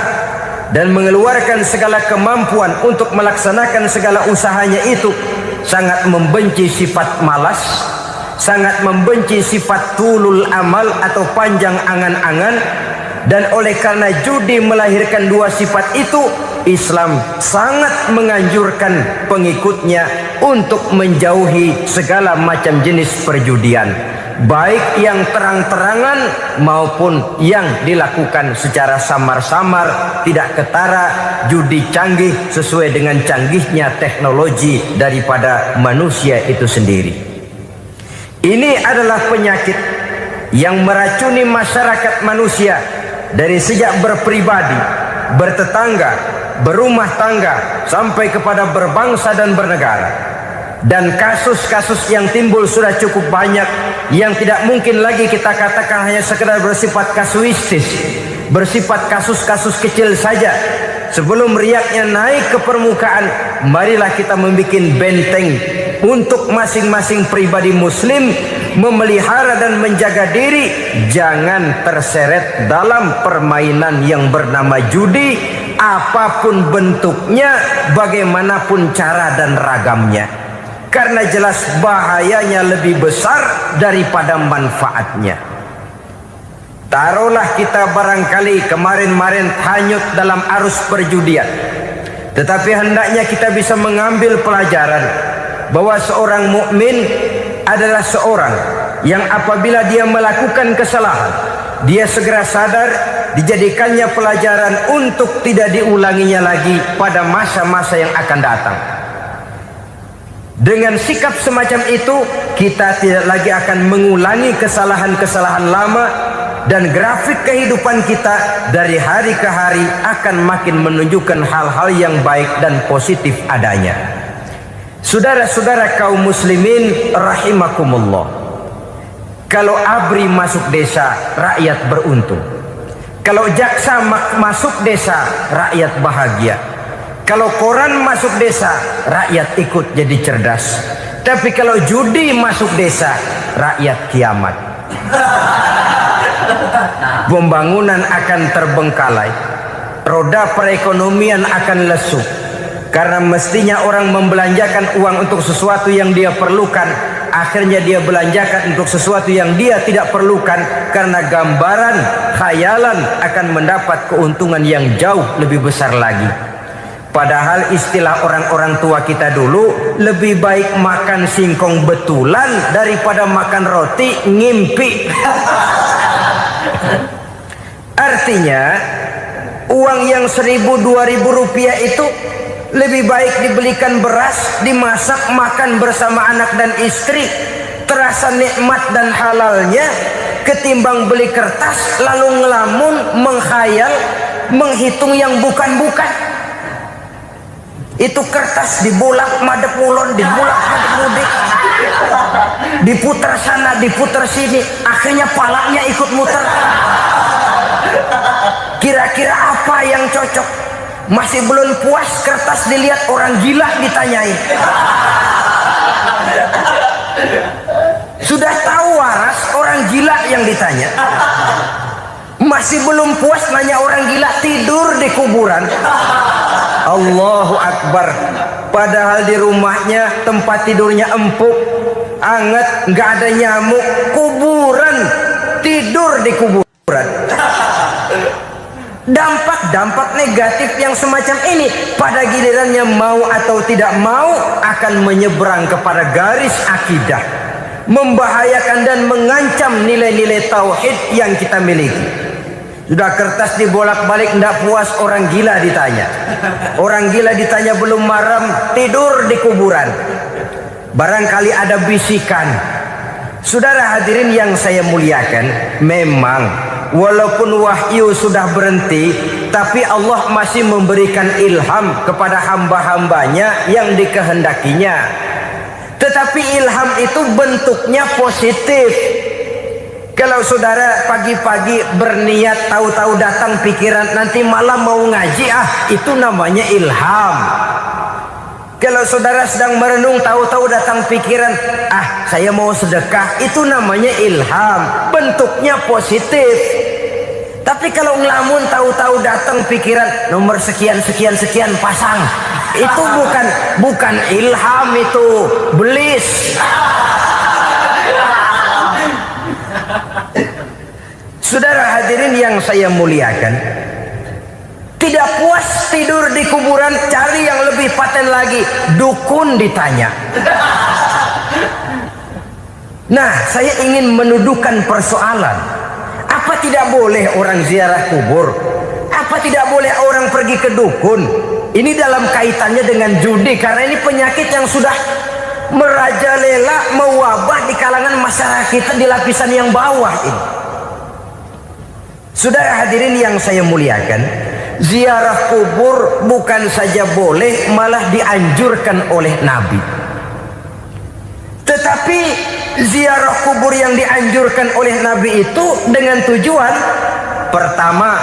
dan mengeluarkan segala kemampuan untuk melaksanakan segala usahanya itu, sangat membenci sifat malas, sangat membenci sifat tulul amal atau panjang angan-angan. Dan oleh karena judi melahirkan dua sifat itu, Islam sangat menganjurkan pengikutnya untuk menjauhi segala macam jenis perjudian, baik yang terang-terangan maupun yang dilakukan secara samar-samar, tidak ketara, judi canggih sesuai dengan canggihnya teknologi daripada manusia itu sendiri. Ini adalah penyakit yang meracuni masyarakat manusia dari sejak berpribadi, bertetangga, berumah tangga, sampai kepada berbangsa dan bernegara. Dan kasus-kasus yang timbul sudah cukup banyak, yang tidak mungkin lagi kita katakan hanya sekedar bersifat kasuistis, bersifat kasus-kasus kecil saja. Sebelum riaknya naik ke permukaan, marilah kita membuat benteng untuk masing-masing pribadi muslim memelihara dan menjaga diri jangan terseret dalam permainan yang bernama judi, apapun bentuknya, bagaimanapun cara dan ragamnya. Karena jelas bahayanya lebih besar daripada manfaatnya. Taruhlah kita barangkali kemarin-marin hanyut dalam arus perjudian, tetapi hendaknya kita bisa mengambil pelajaran bahwa seorang mukmin adalah seorang yang apabila dia melakukan kesalahan, dia segera sadar, dijadikannya pelajaran untuk tidak diulanginya lagi pada masa-masa yang akan datang. Dengan sikap semacam itu, kita tidak lagi akan mengulangi kesalahan-kesalahan lama, dan grafik kehidupan kita dari hari ke hari akan makin menunjukkan hal-hal yang baik dan positif adanya. Saudara-saudara kaum muslimin rahimakumullah, kalau ABRI masuk desa, rakyat beruntung. Kalau jaksa masuk desa, rakyat bahagia. Kalau koran masuk desa, rakyat ikut jadi cerdas. Tapi kalau judi masuk desa, rakyat kiamat. Pembangunan akan terbengkalai, roda perekonomian akan lesu. Karena mestinya orang membelanjakan uang untuk sesuatu yang dia perlukan, akhirnya dia belanjakan untuk sesuatu yang dia tidak perlukan, karena gambaran, khayalan akan mendapat keuntungan yang jauh lebih besar lagi. Padahal istilah orang-orang tua kita dulu, lebih baik makan singkong betulan daripada makan roti ngimpi. Artinya uang yang 1.000-2.000 rupiah itu lebih baik dibelikan beras, dimasak, makan bersama anak dan istri, terasa nikmat dan halalnya, ketimbang beli kertas lalu ngelamun, menghayal, menghitung yang bukan-bukan. Itu kertas dibolak madep ulon, dibolak madep mudik, diputar sana, diputar sini, akhirnya palanya ikut muter. Kira-kira apa yang cocok? Masih belum puas kertas dilihat orang gila ditanyain. Sudah tahu waras orang gila yang ditanya, masih belum puas nanya orang gila tidur di kuburan. Allahu Akbar. Padahal di rumahnya tempat tidurnya empuk, anget, nggak ada nyamuk. Kuburan, tidur di kuburan. Dampak-dampak negatif yang semacam ini pada gilirannya mau atau tidak mau akan menyeberang kepada garis akidah, membahayakan dan mengancam nilai-nilai tauhid yang kita miliki. Sudah kertas dibolak-balik, tidak puas, orang gila ditanya. Orang gila ditanya belum maram, tidur di kuburan. Barangkali ada bisikan. Saudara hadirin yang saya muliakan, memang walaupun wahyu sudah berhenti, tapi Allah masih memberikan ilham kepada hamba-hambanya yang dikehendakinya. Tetapi ilham itu bentuknya positif. Kalau saudara pagi-pagi berniat, tahu-tahu datang pikiran nanti malam mau ngaji, itu namanya ilham. Kalau saudara sedang merenung, tahu-tahu datang pikiran, saya mau sedekah, itu namanya ilham, bentuknya positif. Tapi kalau ngelamun, tahu-tahu datang pikiran nomor sekian sekian sekian pasang, itu bukan ilham, itu belis. Saudara hadirin yang saya muliakan, tidak puas tidur di kuburan, cari yang lebih paten lagi, dukun ditanya. Nah, saya ingin menuduhkan persoalan. Apa tidak boleh orang ziarah kubur? Apa tidak boleh orang pergi ke dukun? Ini dalam kaitannya dengan judi, karena ini penyakit yang sudah merajalela, mewabah di kalangan masyarakat kita di lapisan yang bawah ini. Saudara hadirin yang saya muliakan, ziarah kubur bukan saja boleh, malah dianjurkan oleh Nabi. Tetapi ziarah kubur yang dianjurkan oleh Nabi itu dengan tujuan pertama,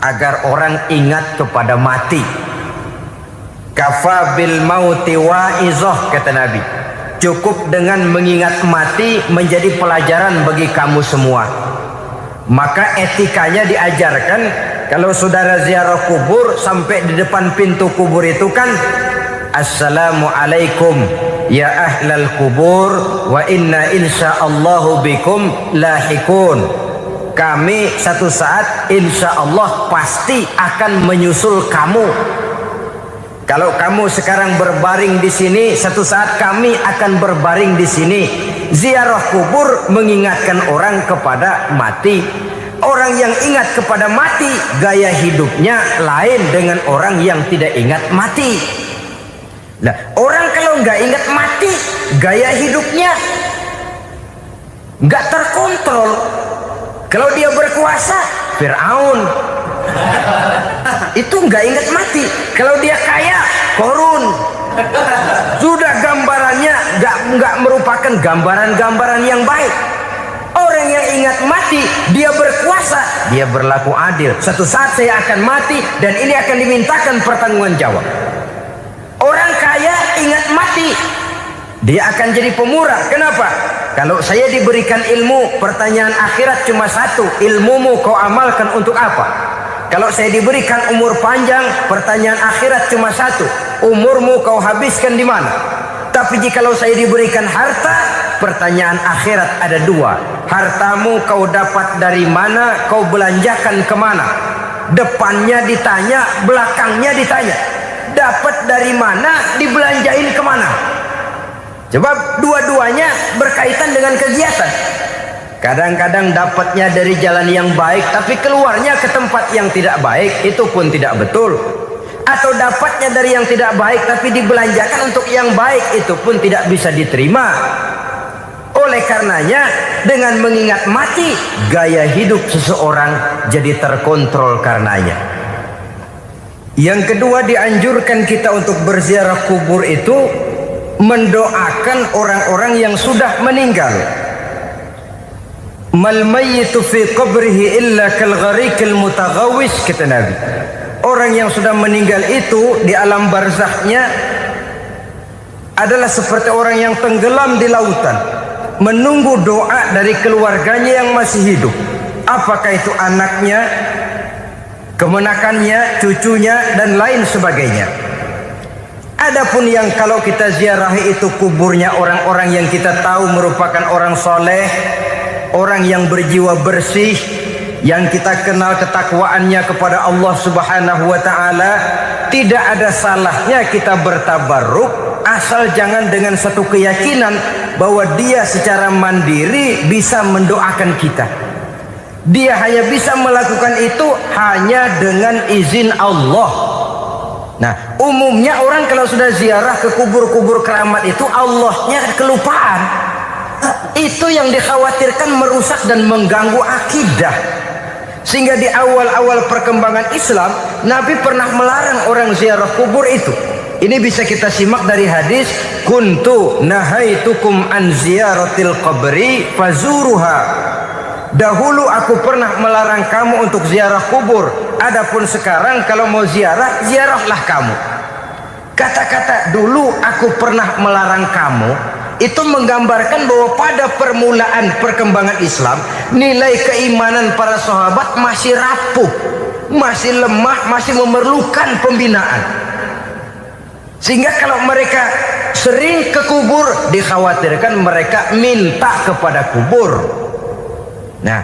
agar orang ingat kepada mati. Kafa bil mauti wa'izah, kata Nabi. Cukup dengan mengingat mati menjadi pelajaran bagi kamu semua. Maka etikanya diajarkan, kalau saudara ziarah kubur, sampai di depan pintu kubur itu kan, Assalamualaikum ya ahlal kubur wa inna insyaallahu bikum lahikun. Kami satu saat insya Allah pasti akan menyusul kamu. Kalau kamu sekarang berbaring di sini, satu saat kami akan berbaring di sini. Ziarah kubur mengingatkan orang kepada mati. Orang yang ingat kepada mati, gaya hidupnya lain dengan orang yang tidak ingat mati. Nah, orang kalau nggak ingat mati, gaya hidupnya nggak terkontrol. Kalau dia berkuasa, Fir'aun. Itu nggak ingat mati. Kalau dia kaya, Korun. Sudah gambarannya nggak merupakan gambaran-gambaran yang baik. Orang yang ingat mati, dia berkuasa, dia berlaku adil. Suatu saat saya akan mati dan ini akan dimintakan pertanggungan jawab. Orang kaya ingat mati, dia akan jadi pemurah. Kenapa? Kalau saya diberikan ilmu, pertanyaan akhirat cuma satu, ilmumu kau amalkan untuk apa? Kalau saya diberikan umur panjang, pertanyaan akhirat cuma satu, umurmu kau habiskan di mana? Tapi jikalau saya diberikan harta, pertanyaan akhirat ada dua, hartamu kau dapat dari mana, kau belanjakan kemana? Depannya ditanya, belakangnya ditanya. Dapat dari mana, dibelanjain kemana? Coba dua-duanya berkaitan dengan kegiatan. Kadang-kadang dapatnya dari jalan yang baik, tapi keluarnya ke tempat yang tidak baik, itu pun tidak betul. Atau dapatnya dari yang tidak baik, tapi dibelanjakan untuk yang baik, itu pun tidak bisa diterima. Oleh karenanya, dengan mengingat mati, gaya hidup seseorang jadi terkontrol karenanya. Yang kedua, dianjurkan kita untuk berziarah kubur itu mendoakan orang-orang yang sudah meninggal. Mal mayyitu fi qabrihi illa kal gharikil mutaghawis, kata Nabi. Orang yang sudah meninggal itu di alam barzakhnya adalah seperti orang yang tenggelam di lautan, menunggu doa dari keluarganya yang masih hidup. Apakah itu anaknya, kemenakannya, cucunya, dan lain sebagainya. Adapun yang kalau kita ziarahi itu kuburnya orang-orang yang kita tahu merupakan orang soleh, orang yang berjiwa bersih, yang kita kenal ketakwaannya kepada Allah Subhanahu wa ta'ala, tidak ada salahnya kita bertabarruk, asal jangan dengan satu keyakinan bahwa dia secara mandiri bisa mendoakan kita. Dia hanya bisa melakukan itu hanya dengan izin Allah. Nah, umumnya orang kalau sudah ziarah ke kubur-kubur keramat itu Allahnya kelupaan. Itu yang dikhawatirkan merusak dan mengganggu akidah. Sehingga di awal-awal perkembangan Islam, Nabi pernah melarang orang ziarah kubur itu. Ini bisa kita simak dari hadis, kuntu nahaitukum an ziyaratil qabri fazuruha. Dahulu aku pernah melarang kamu untuk ziarah kubur. Adapun sekarang kalau mau ziarah, ziarahlah kamu. Kata-kata dulu aku pernah melarang kamu itu menggambarkan bahwa pada permulaan perkembangan Islam, nilai keimanan para sahabat masih rapuh, masih lemah, masih memerlukan pembinaan. Sehingga kalau mereka sering ke kubur, dikhawatirkan mereka minta kepada kubur. Nah,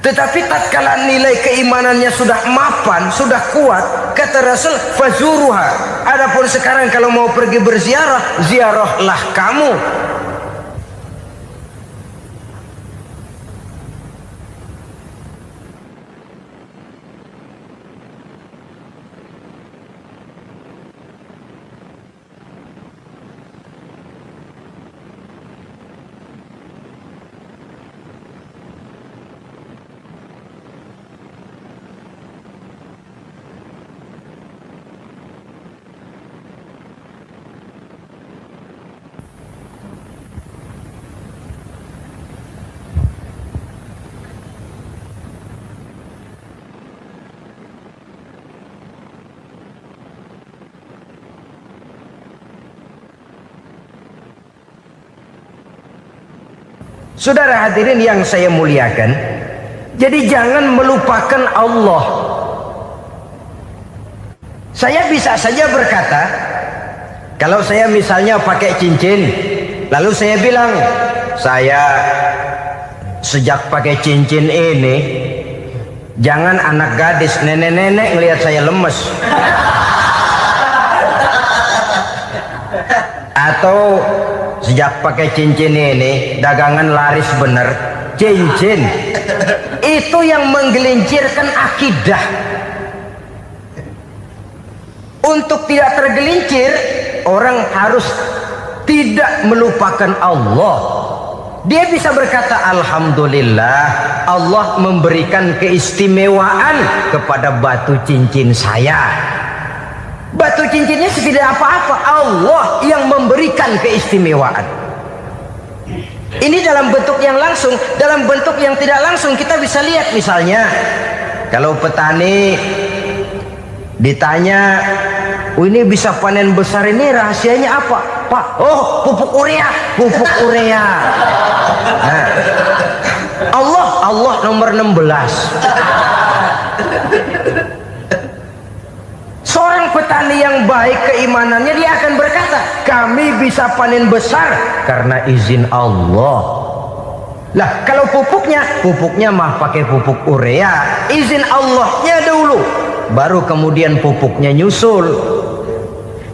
tetapi tatkala nilai keimanannya sudah mapan, sudah kuat, kata Rasul, fazuruha. Adapun sekarang kalau mau pergi berziarah, ziarahlah kamu. Saudara hadirin yang saya muliakan, jadi jangan melupakan Allah. Saya bisa saja berkata, kalau saya misalnya pakai cincin, lalu saya bilang, saya sejak pakai cincin ini, jangan anak gadis, nenek-nenek ngelihat saya lemes. Atau sejak pakai cincin ini dagangan laris bener. Cincin itu yang menggelincirkan akidah. Untuk tidak tergelincir, orang harus tidak melupakan Allah. Dia bisa berkata, alhamdulillah Allah memberikan keistimewaan kepada batu cincin saya. Batu cincinnya tidak apa-apa, Allah yang memberikan keistimewaan. Ini dalam bentuk yang langsung. Dalam bentuk yang tidak langsung kita bisa lihat, misalnya kalau petani ditanya, oh ini bisa panen besar ini rahasianya apa Pak? Oh, pupuk urea. Pupuk urea. Nah, Allah nomor 16. Seorang petani yang baik keimanannya, dia akan berkata, kami bisa panen besar karena izin Allah. Lah kalau pupuknya mah pakai pupuk urea, izin Allahnya dulu, baru kemudian pupuknya nyusul.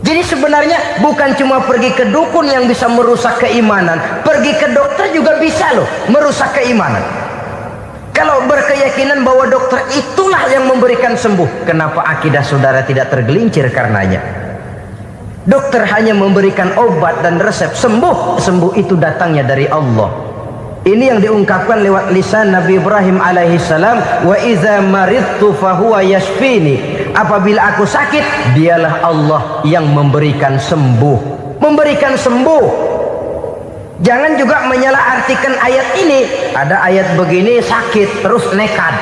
Jadi sebenarnya bukan cuma pergi ke dukun yang bisa merusak keimanan, pergi ke dokter juga bisa loh merusak keimanan. Kalau berkeyakinan bahwa dokter itulah yang memberikan sembuh, kenapa akidah saudara tidak tergelincir karenanya? Dokter hanya memberikan obat dan resep, sembuh itu datangnya dari Allah. Ini yang diungkapkan lewat lisan Nabi Ibrahim alaihissalam, wa iza maridtu fahuwa yashfini. Apabila aku sakit, dialah Allah yang memberikan sembuh. Memberikan sembuh. Jangan juga menyalahartikan ayat ini. Ada ayat begini sakit terus nekat.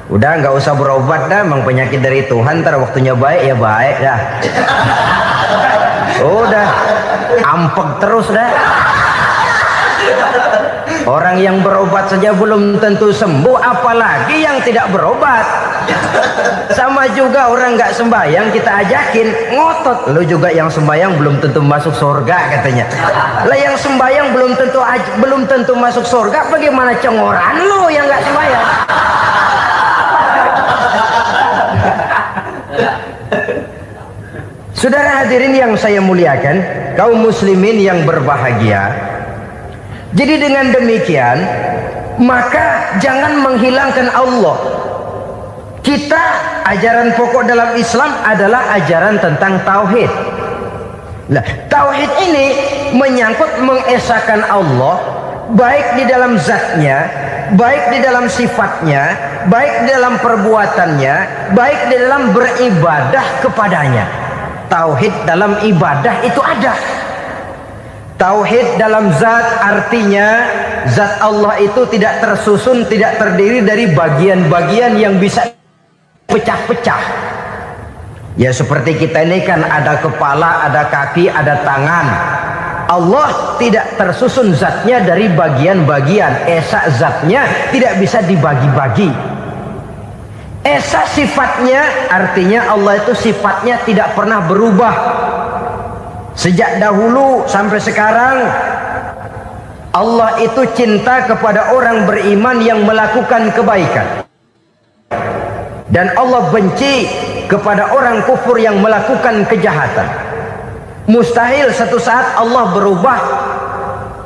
Udah nggak usah berobat dah, memang penyakit dari Tuhan. Ntar waktunya baik ya baik dah. Udah ampek terus dah. Orang yang berobat saja belum tentu sembuh, apalagi yang tidak berobat. Sama juga orang nggak sembahyang kita ajakin ngotot, lu juga yang sembahyang belum tentu masuk surga katanya. Lah yang sembahyang belum tentu masuk surga, bagaimana cengoran lu yang nggak sembahyang? Saudara hadirin yang saya muliakan, kaum muslimin yang berbahagia. Jadi dengan demikian, maka jangan menghilangkan Allah. Kita, ajaran pokok dalam Islam adalah ajaran tentang tauhid. Nah, tauhid ini menyangkut mengesahkan Allah baik di dalam zatnya, baik di dalam sifatnya, baik di dalam perbuatannya, baik di dalam beribadah kepadanya. Tauhid dalam ibadah itu ada. Tauhid dalam zat artinya zat Allah itu tidak tersusun, tidak terdiri dari bagian-bagian yang bisa pecah-pecah. Ya seperti kita ini kan ada kepala, ada kaki, ada tangan. Allah tidak tersusun zatnya dari bagian-bagian. Esa zatnya tidak bisa dibagi-bagi. Esa sifatnya artinya Allah itu sifatnya tidak pernah berubah. Sejak dahulu sampai sekarang Allah itu cinta kepada orang beriman yang melakukan kebaikan. Dan Allah benci kepada orang kufur yang melakukan kejahatan. Mustahil satu saat Allah berubah.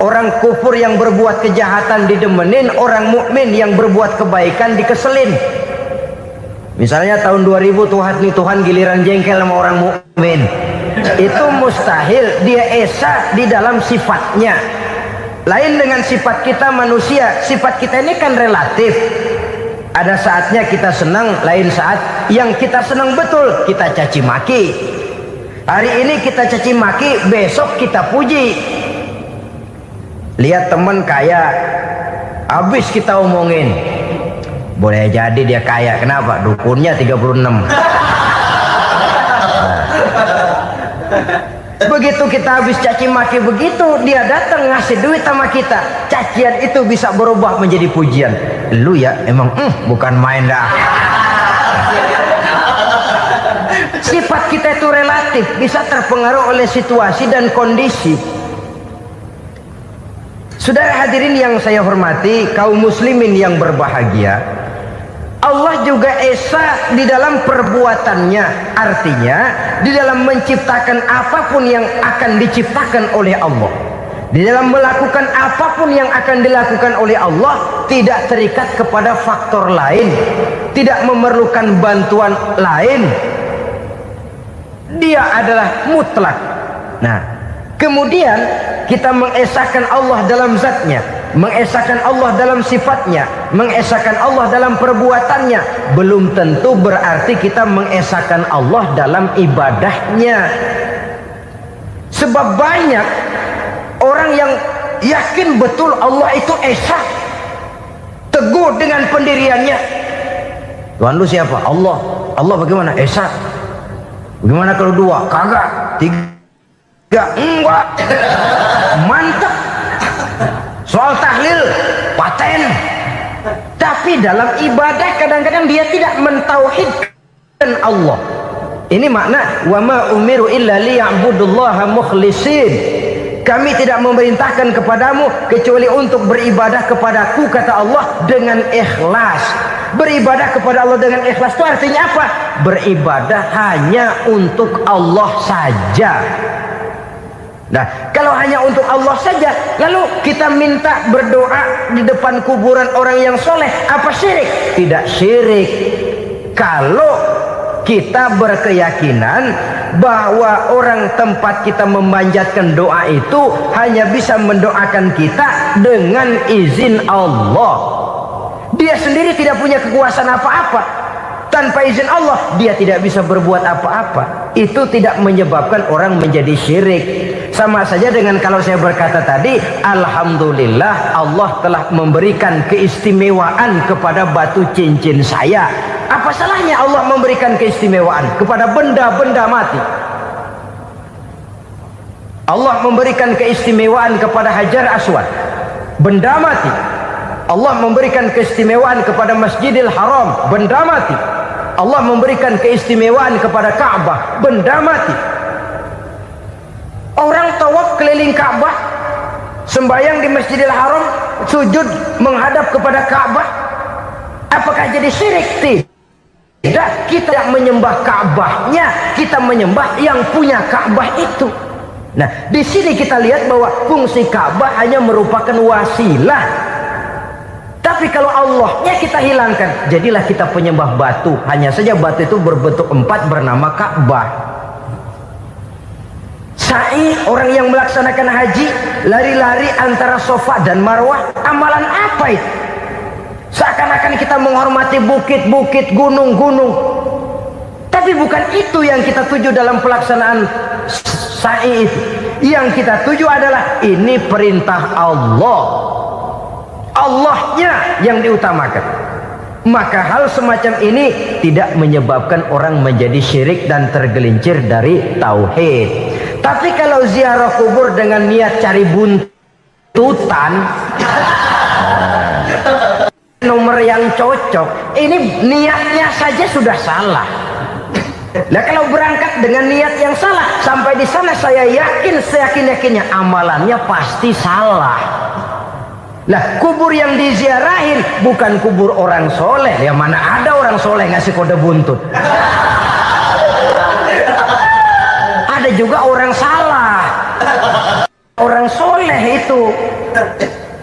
Orang kufur yang berbuat kejahatan didemenin, orang mukmin yang berbuat kebaikan dikeselin. Misalnya tahun 2000 Tuhan giliran jengkel sama orang mukmin. Itu mustahil. Dia esa di dalam sifatnya. Lain dengan sifat kita manusia. Sifat kita ini kan relatif. Ada saatnya kita senang, lain saat yang kita senang betul kita caci maki. Hari ini kita caci maki, besok kita puji. Lihat teman kaya, habis kita omongin, boleh jadi dia kaya. Kenapa? Dukunnya 36. Nah. Begitu kita habis caci maki begitu, dia datang ngasih duit sama kita. Cacian itu bisa berubah menjadi pujian. Lu ya emang bukan main dah. Sifat kita itu relatif, bisa terpengaruh oleh situasi dan kondisi. Saudara hadirin yang saya hormati, kaum muslimin yang berbahagia, Allah juga esa di dalam perbuatannya. Artinya di dalam menciptakan apapun yang akan diciptakan oleh Allah, di dalam melakukan apapun yang akan dilakukan oleh Allah, tidak terikat kepada faktor lain, tidak memerlukan bantuan lain. Dia adalah mutlak. Nah, kemudian kita mengesahkan Allah dalam zatnya, mengesahkan Allah dalam sifatnya, mengesahkan Allah dalam perbuatannya. Belum tentu berarti kita mengesahkan Allah dalam ibadahnya. Sebab banyak orang yang yakin betul Allah itu esa, teguh dengan pendiriannya. Tuhan lu siapa? Allah. Allah bagaimana? Esa. Bagaimana kalau dua? Kagak. Tiga? Enggak. Mantap. Soal tahlil paten. Tapi dalam ibadah kadang-kadang dia tidak mentauhidkan Allah. Ini makna wa ma umiru illa liya'budullaha mukhlisin. Kami tidak memerintahkan kepadamu kecuali untuk beribadah kepadaku, kata Allah, dengan ikhlas. Beribadah kepada Allah dengan ikhlas itu artinya apa? Beribadah hanya untuk Allah saja. Nah, kalau hanya untuk Allah saja, lalu kita minta berdoa di depan kuburan orang yang soleh, apa syirik? Tidak syirik. Kalau kita berkeyakinan bahwa orang tempat kita memanjatkan doa itu hanya bisa mendoakan kita dengan izin Allah. Dia sendiri tidak punya kekuasaan apa-apa. Tanpa izin Allah dia tidak bisa berbuat apa-apa. Itu tidak menyebabkan orang menjadi syirik. Sama saja dengan kalau saya berkata tadi, alhamdulillah Allah telah memberikan keistimewaan kepada batu cincin saya. Apa salahnya Allah memberikan keistimewaan kepada benda-benda mati? Allah memberikan keistimewaan kepada Hajar Aswad, benda mati. Allah memberikan keistimewaan kepada Masjidil Haram, benda mati. Allah memberikan keistimewaan kepada Ka'bah, benda mati. Orang tawaf keliling Ka'bah, sembahyang di Masjidil Haram, sujud menghadap kepada Ka'bah, apakah jadi syirik? Tidak. Kita yang menyembah Ka'bahnya, kita menyembah yang punya Ka'bah itu. Nah, di sini kita lihat bahwa fungsi Ka'bah hanya merupakan wasilah. Tapi kalau Allahnya kita hilangkan, jadilah kita penyembah batu. Hanya saja batu itu berbentuk 4 bernama Ka'bah. sa'i, orang yang melaksanakan haji, lari-lari antara Safa dan Marwah, amalan apa itu? Seakan-akan kita menghormati bukit-bukit, gunung-gunung. Tapi bukan itu yang kita tuju dalam pelaksanaan sa'i itu. Yang kita tuju adalah ini perintah Allah. Allahnya yang diutamakan. Maka hal semacam ini tidak menyebabkan orang menjadi syirik dan tergelincir dari tauhid. Tapi kalau ziarah kubur dengan niat cari buntutan, nomor yang cocok, ini niatnya saja sudah salah. Nah, kalau berangkat dengan niat yang salah, sampai di sana saya yakin, seyakin-yakinnya amalannya pasti salah. Lah, kubur yang diziarahin bukan kubur orang soleh. Ya mana ada orang soleh ngasih kode buntut. Ada juga orang salah. Orang soleh itu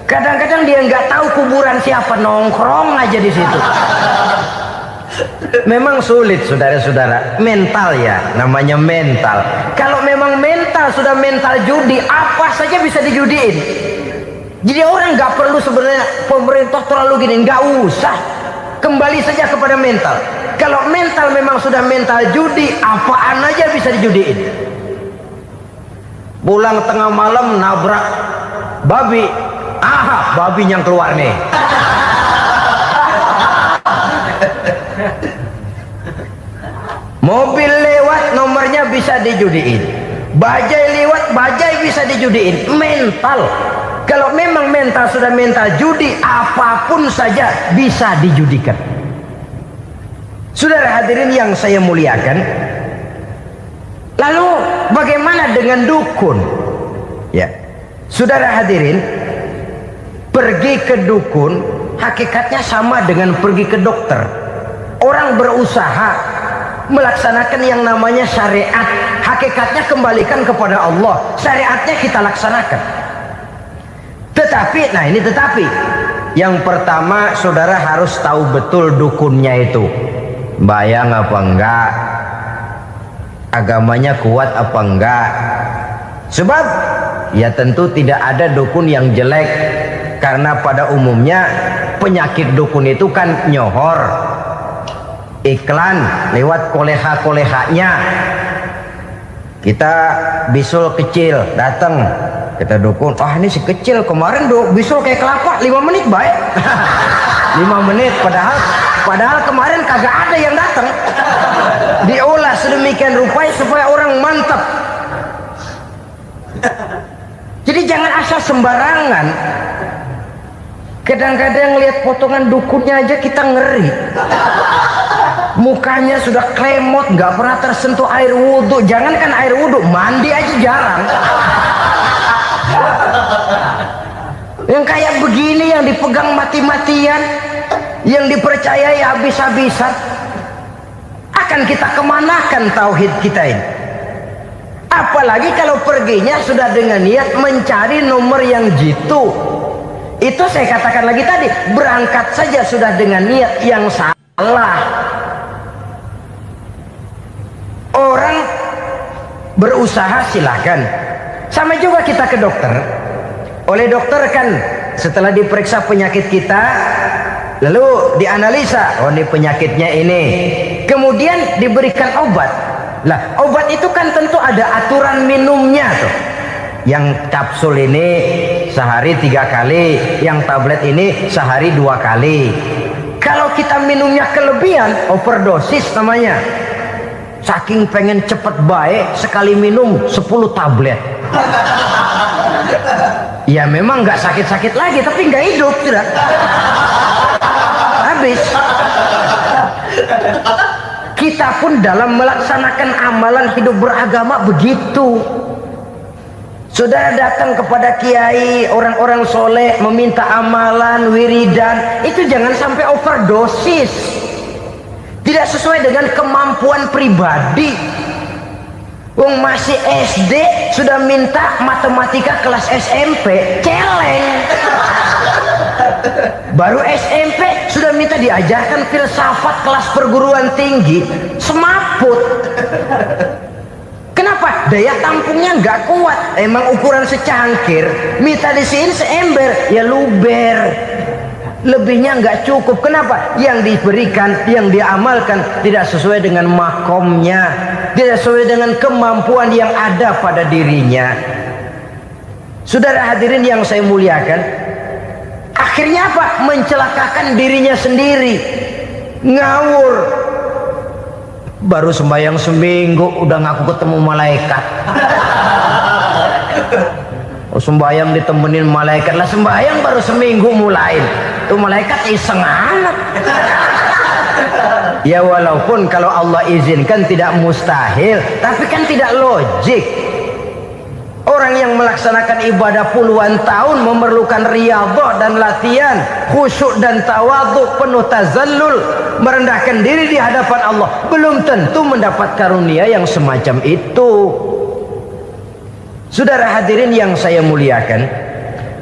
kadang-kadang dia nggak tahu kuburan siapa, nongkrong aja di situ. Memang sulit saudara-saudara, mental ya, namanya mental. Kalau memang mental sudah mental judi, apa saja bisa dijudiin. Jadi orang nggak perlu sebenarnya pemerintah terlalu gini, nggak usah, kembali saja kepada mental. Kalau mental memang sudah mental judi, apaan aja bisa dijudiin. Pulang tengah malam nabrak babi, aha, babi yang keluar nih. Mobil lewat, nomornya bisa dijudiin. Bajai lewat, bajai bisa dijudiin. Mental. Kalau memang mental sudah mental judi, apapun saja bisa dijudikan. Saudara hadirin yang saya muliakan, lalu bagaimana dengan dukun? Ya, saudara hadirin, pergi ke dukun hakikatnya sama dengan pergi ke dokter. Orang berusaha melaksanakan yang namanya syariat, hakikatnya kembalikan kepada Allah. Syariatnya kita laksanakan. Tetapi, nah ini tetapi, yang pertama saudara harus tahu betul dukunnya itu bayang apa enggak, agamanya kuat apa enggak. Sebab ya tentu tidak ada dukun yang jelek, karena pada umumnya penyakit dukun itu kan nyohor, iklan lewat koleha-kolehanya. Kita bisul kecil datang, kita dukun, ah ini si kecil kemarin bisul kayak kelapa 5 menit baik. 5 menit, padahal kemarin kagak ada yang datang. Diolah sedemikian rupa supaya orang mantap. Jadi jangan asal sembarangan. Kadang-kadang lihat potongan dukunnya aja kita ngeri. Mukanya sudah klemot, nggak pernah tersentuh air wudhu. Jangankan air wudhu, mandi aja jarang. Yang kayak begini yang dipegang mati-matian, yang dipercayai habis-habisan, akan kita kemanakan tauhid kita ini? Apalagi kalau perginya sudah dengan niat mencari nomor yang jitu. Itu saya katakan lagi tadi, berangkat saja sudah dengan niat yang salah. Orang berusaha silahkan. Sama juga kita ke dokter. Oleh dokter kan setelah diperiksa penyakit kita, lalu dianalisa, oh ini penyakitnya ini, kemudian diberikan obat. Lah obat itu kan tentu ada aturan minumnya tuh. Yang kapsul ini sehari 3 kali, yang tablet ini sehari 2 kali. Kalau kita minumnya kelebihan, overdosis namanya. Saking pengen cepet baik, sekali minum 10 tablet. Ya memang nggak sakit-sakit lagi, tapi nggak hidup sudah. Habis. Kita pun dalam melaksanakan amalan hidup beragama begitu. Saudara datang kepada kiai, orang-orang soleh, meminta amalan, wiridan, itu jangan sampai overdosis. Tidak sesuai dengan kemampuan pribadi. Wong masih SD sudah minta matematika kelas SMP, celeng. Baru SMP sudah minta diajarkan filsafat kelas perguruan tinggi, semaput. Kenapa? daya tampungnya nggak kuat. Emang ukuran secangkir, minta disiin seember, ya luber. Lebihnya nggak cukup. Kenapa? Yang diberikan, yang diamalkan tidak sesuai dengan makomnya, tidak sesuai dengan kemampuan yang ada pada dirinya. Saudara hadirin yang saya muliakan, akhirnya apa? Mencelakakan dirinya sendiri, ngawur. Baru sembahyang seminggu udah ngaku ketemu malaikat. Oh, sembahyang ditemenin malaikat lah, sembahyang baru seminggu mulai. Tuh malaikat iseng anak. Ya walaupun kalau Allah izinkan tidak mustahil, tapi kan tidak logik. Orang yang melaksanakan ibadah puluhan tahun memerlukan riyadhah dan latihan, khusyuk dan tawadhu, penuh tazallul, merendahkan diri di hadapan Allah, belum tentu mendapat karunia yang semacam itu. Saudara hadirin yang saya muliakan,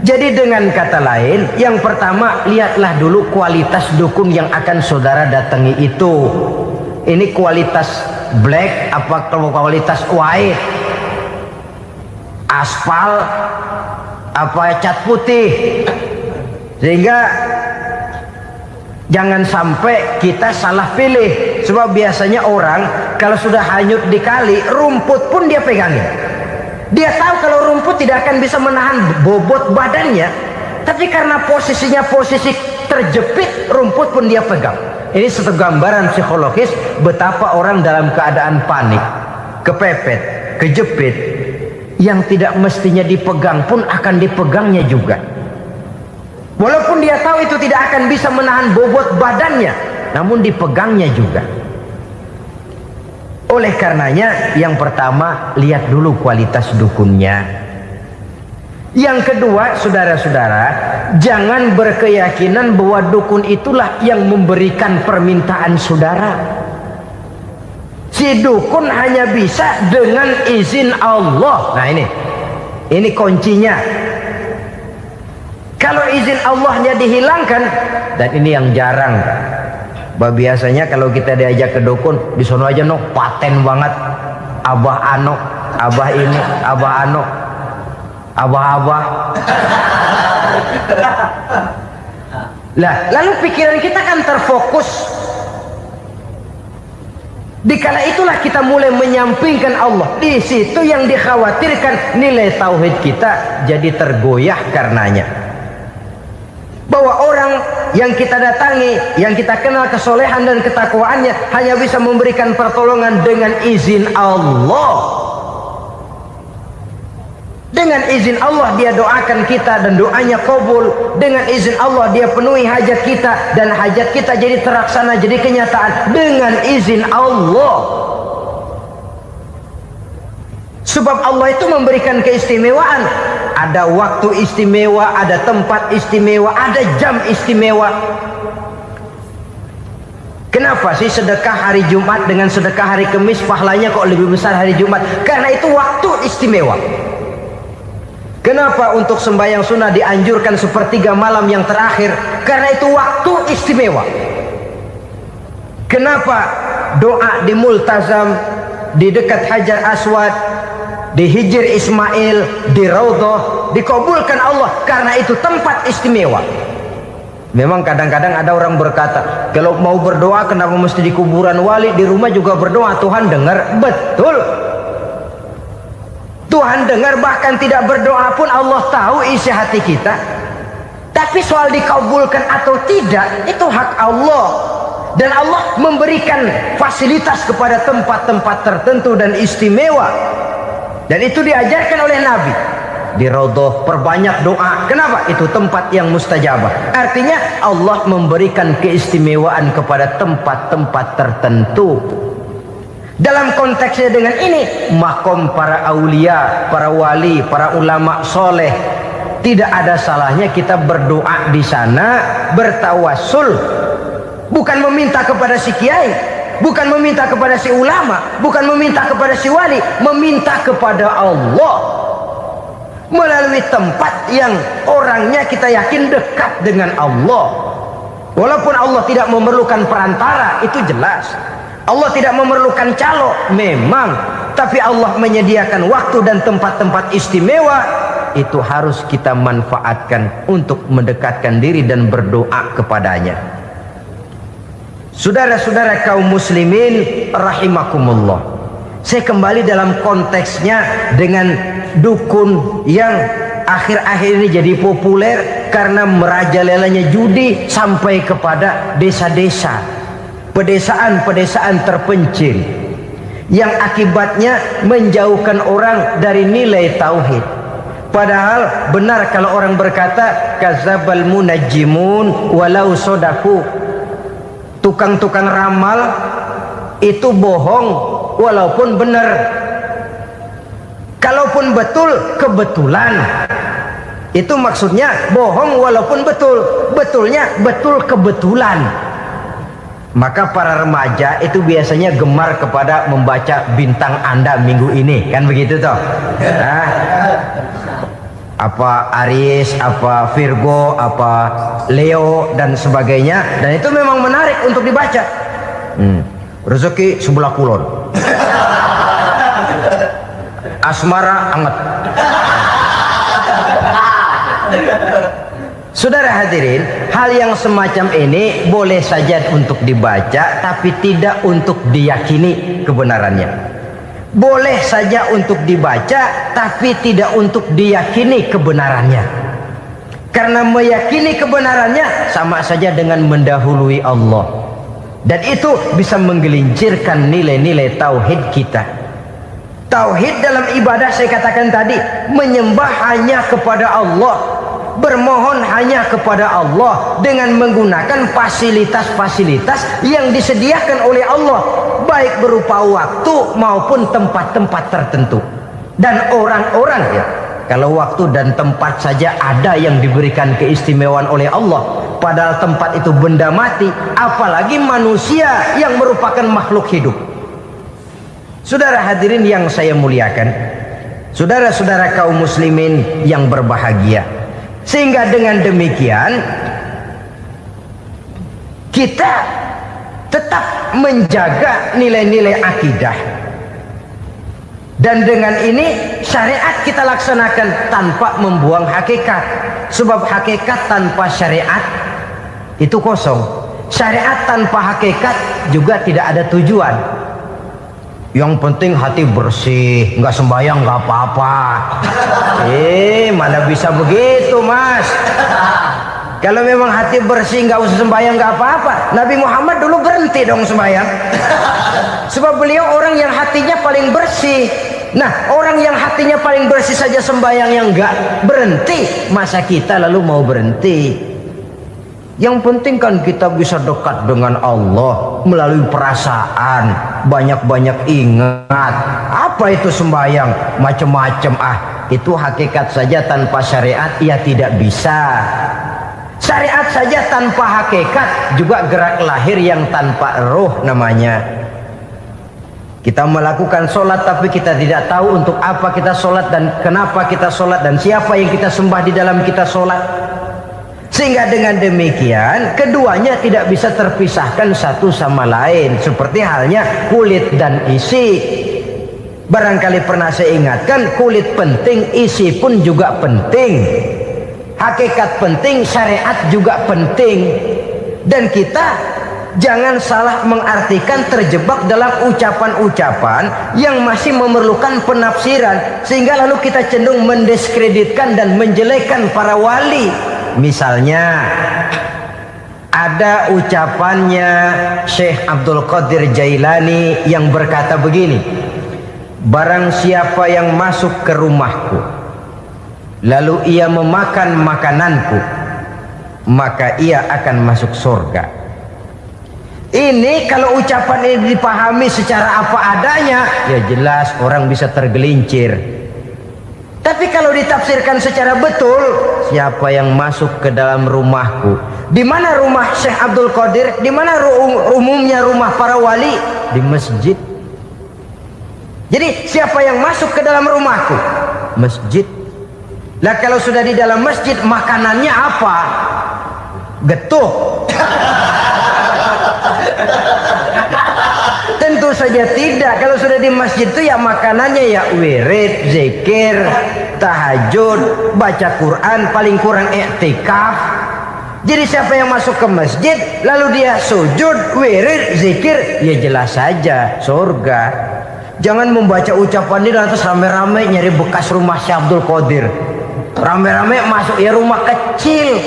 jadi dengan kata lain, yang pertama, lihatlah dulu kualitas dukun yang akan saudara datangi itu. Ini kualitas black apa kualitas white, aspal apa cat putih, sehingga jangan sampai kita salah pilih. Sebab biasanya orang kalau sudah hanyut di kali, rumput pun dia pegangin. Dia tahu kalau rumput tidak akan bisa menahan bobot badannya, tapi karena posisinya posisi terjepit, rumput pun dia pegang. Ini satu gambaran psikologis betapa orang dalam keadaan panik, kepepet, kejepit, yang tidak mestinya dipegang pun akan dipegangnya juga. Walaupun dia tahu itu tidak akan bisa menahan bobot badannya, namun dipegangnya juga. Oleh karenanya, yang pertama, lihat dulu kualitas dukunnya. Yang kedua, saudara-saudara, jangan berkeyakinan bahwa dukun itulah yang memberikan permintaan saudara. Si dukun hanya bisa dengan izin Allah. Nah ini kuncinya. Kalau izin Allahnya dihilangkan, dan ini yang jarang. Biasanya kalau kita diajak ke dukun, di sono aja no paten banget, abah ano, abah ini, abah ano, abah. Lah, lalu pikiran kita kan terfokus. Dikala itulah kita mulai menyampingkan Allah. Di situ yang dikhawatirkan nilai tauhid kita jadi tergoyah karenanya. Bahwa orang yang kita datangi, yang kita kenal kesolehan dan ketakwaannya, hanya bisa memberikan pertolongan dengan izin Allah. Dengan izin Allah dia doakan kita dan doanya kabul. Dengan izin Allah dia penuhi hajat kita dan hajat kita jadi terlaksana, jadi kenyataan dengan izin Allah. Sebab Allah itu memberikan keistimewaan. Ada waktu istimewa, ada tempat istimewa, ada jam istimewa. Kenapa sih sedekah hari Jumat dengan sedekah hari Kamis pahalanya kok lebih besar hari Jumat? Karena itu waktu istimewa. Kenapa untuk sembahyang sunnah dianjurkan sepertiga malam yang terakhir? Karena itu waktu istimewa. Kenapa doa di Multazam, di dekat Hajar Aswad, di Hijr Ismail, di Raudhah dikabulkan Allah? Karena itu tempat istimewa. Memang kadang-kadang ada orang berkata, kalau mau berdoa kenapa mesti di kuburan wali? Di rumah juga berdoa, Tuhan dengar. Betul, Tuhan dengar, bahkan tidak berdoa pun Allah tahu isi hati kita. Tapi soal dikabulkan atau tidak, itu hak Allah. Dan Allah memberikan fasilitas kepada tempat-tempat tertentu dan istimewa. Dan itu diajarkan oleh Nabi. Di Raudhah perbanyak doa. Kenapa? Itu tempat yang mustajabah. Artinya Allah memberikan keistimewaan kepada tempat-tempat tertentu. Dalam konteksnya dengan ini, makom para aulia, para wali, para ulama soleh, tidak ada salahnya kita berdoa di sana, bertawassul. Bukan meminta kepada si kiai, bukan meminta kepada si ulama, bukan meminta kepada si wali, meminta kepada Allah melalui tempat yang orangnya kita yakin dekat dengan Allah. Walaupun Allah tidak memerlukan perantara, itu jelas. Allah tidak memerlukan calo, memang. tapi Allah menyediakan waktu dan tempat-tempat istimewa, itu harus kita manfaatkan untuk mendekatkan diri dan berdoa kepadanya. Saudara-saudara kaum muslimin rahimakumullah, saya kembali dalam konteksnya dengan dukun yang akhir-akhir ini jadi populer karena merajalelanya judi sampai kepada desa-desa, pedesaan-pedesaan terpencil, yang akibatnya menjauhkan orang dari nilai tauhid. Padahal benar kalau orang berkata kadzabal munajjimun walau sodaku, tukang-tukang ramal itu bohong walaupun benar. Kalaupun betul, kebetulan. Itu maksudnya bohong walaupun betul, betulnya betul kebetulan. Maka para remaja itu biasanya gemar kepada membaca bintang Anda minggu ini, kan begitu toh? Nah, apa Aries, apa Virgo, apa Leo dan sebagainya, dan itu memang menarik untuk dibaca. Rezeki sebelah kulon, asmara anget. Saudara hadirin, hal yang semacam ini boleh saja untuk dibaca, tapi tidak untuk diyakini kebenarannya. Boleh saja untuk dibaca, tapi tidak untuk diyakini kebenarannya. Karena meyakini kebenarannya sama saja dengan mendahului Allah, dan itu bisa menggelincirkan nilai-nilai tauhid kita. Tauhid dalam ibadah, saya katakan tadi, menyembah hanya kepada Allah, bermohon hanya kepada Allah dengan menggunakan fasilitas-fasilitas yang disediakan oleh Allah, baik berupa waktu maupun tempat-tempat tertentu dan orang-orang. Ya, kalau waktu dan tempat saja ada yang diberikan keistimewaan oleh Allah, padahal tempat itu benda mati, apalagi manusia yang merupakan makhluk hidup. Saudara hadirin yang saya muliakan, saudara-saudara kaum muslimin yang berbahagia, sehingga dengan demikian kita tetap menjaga nilai-nilai akidah, dan dengan ini syariat kita laksanakan tanpa membuang hakikat. Sebab hakikat tanpa syariat itu kosong. Syariat tanpa hakikat juga tidak ada tujuan. Yang penting hati bersih, nggak sembahyang nggak apa-apa. Mana bisa begitu, Mas? Kalau memang hati bersih nggak usah sembahyang nggak apa-apa. Nabi Muhammad dulu berhenti dong sembahyang. Sebab beliau orang yang hatinya paling bersih. Nah, orang yang hatinya paling bersih saja sembahyang yang nggak berhenti, masa kita lalu mau berhenti? Yang penting kan kita bisa dekat dengan Allah melalui perasaan, banyak-banyak ingat. Apa itu sembahyang? Macam-macam. Itu hakikat saja tanpa syariat ya tidak bisa. Syariat saja tanpa hakikat juga gerak lahir yang tanpa roh namanya. Kita melakukan sholat tapi kita tidak tahu untuk apa kita sholat dan kenapa kita sholat dan siapa yang kita sembah di dalam kita sholat. Sehingga dengan demikian keduanya tidak bisa terpisahkan satu sama lain, seperti halnya kulit dan isi. Barangkali pernah saya ingatkan, kulit penting, isi pun juga penting. Hakikat penting, syariat juga penting. Dan kita jangan salah mengartikan, terjebak dalam ucapan-ucapan yang masih memerlukan penafsiran, sehingga lalu kita cenderung mendiskreditkan dan menjelekkan para wali. Misalnya ada ucapannya Syekh Abdul Qadir Jailani yang berkata begini, barang siapa yang masuk ke rumahku lalu ia memakan makananku, maka ia akan masuk surga. Ini kalau ucapan ini dipahami secara apa adanya, ya jelas orang bisa tergelincir. Tapi kalau ditafsirkan secara betul, siapa yang masuk ke dalam rumahku? Di mana rumah Syekh Abdul Qadir? Di mana umumnya rumah para wali? Di masjid. Jadi siapa yang masuk ke dalam rumahku? Masjid. Lah kalau sudah di dalam masjid, makanannya apa? Getuk. Tentu saja Ya tidak. Kalau sudah di masjid itu ya makanannya ya wirid, zikir, tahajud, baca Quran, paling kurang i'tikaf. Jadi siapa yang masuk ke masjid lalu dia sujud, wirid, zikir, ya jelas saja surga. Jangan membaca ucapan ini lantas rame-rame nyari bekas rumah Syekh Abdul Qadir. Rame-rame masuk ya rumah kecil.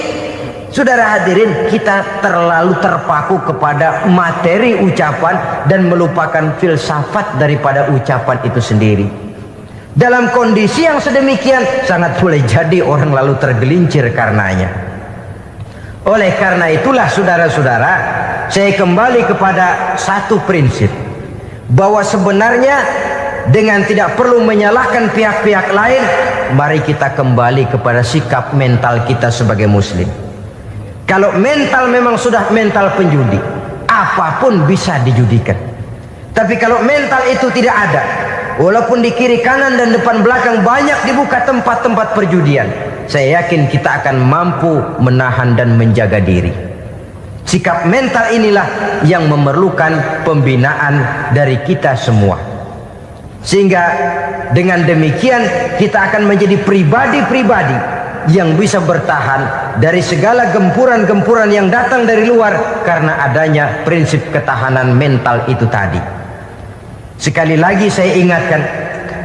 Saudara hadirin, kita terlalu terpaku kepada materi ucapan dan melupakan filsafat daripada ucapan itu sendiri. Dalam kondisi yang sedemikian sangat boleh jadi orang lalu tergelincir karenanya. Oleh karena itulah saudara-saudara, saya kembali kepada satu prinsip, bahwa sebenarnya dengan tidak perlu menyalahkan pihak-pihak lain, mari kita kembali kepada sikap mental kita sebagai muslim. Kalau mental memang sudah mental penjudi, apapun bisa dijudikan. Tapi kalau mental itu tidak ada, walaupun di kiri kanan dan depan belakang banyak dibuka tempat-tempat perjudian, saya yakin kita akan mampu menahan dan menjaga diri. Sikap mental inilah yang memerlukan pembinaan dari kita semua. Sehingga dengan demikian kita akan menjadi pribadi-pribadi yang bisa bertahan dari segala gempuran-gempuran yang datang dari luar karena adanya prinsip ketahanan mental itu tadi. Sekali lagi saya ingatkan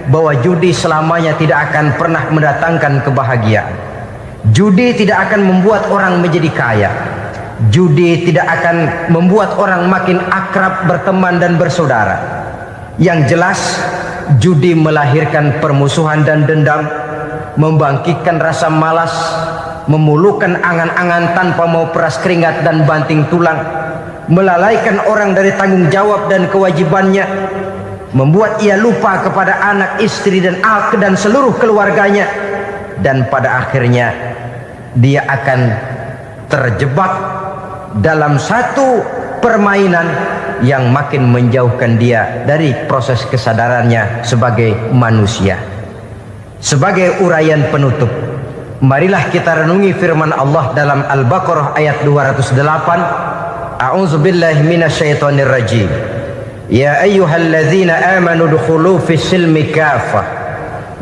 bahwa judi selamanya tidak akan pernah mendatangkan kebahagiaan. Judi tidak akan membuat orang menjadi kaya. Judi tidak akan membuat orang makin akrab berteman dan bersaudara. Yang jelas judi melahirkan permusuhan dan dendam, membangkitkan rasa malas, memulukan angan-angan tanpa mau peras keringat dan banting tulang, melalaikan orang dari tanggung jawab dan kewajibannya, membuat ia lupa kepada anak, istri dan seluruh keluarganya, dan pada akhirnya dia akan terjebak dalam satu permainan yang makin menjauhkan dia dari proses kesadarannya sebagai manusia. Sebagai uraian penutup, marilah kita renungi firman Allah dalam Al-Baqarah ayat 208. A'udzubillahi minasyaitonir rajim. Ya ayyuhalladzina amanu dukhulu fis silmi kafah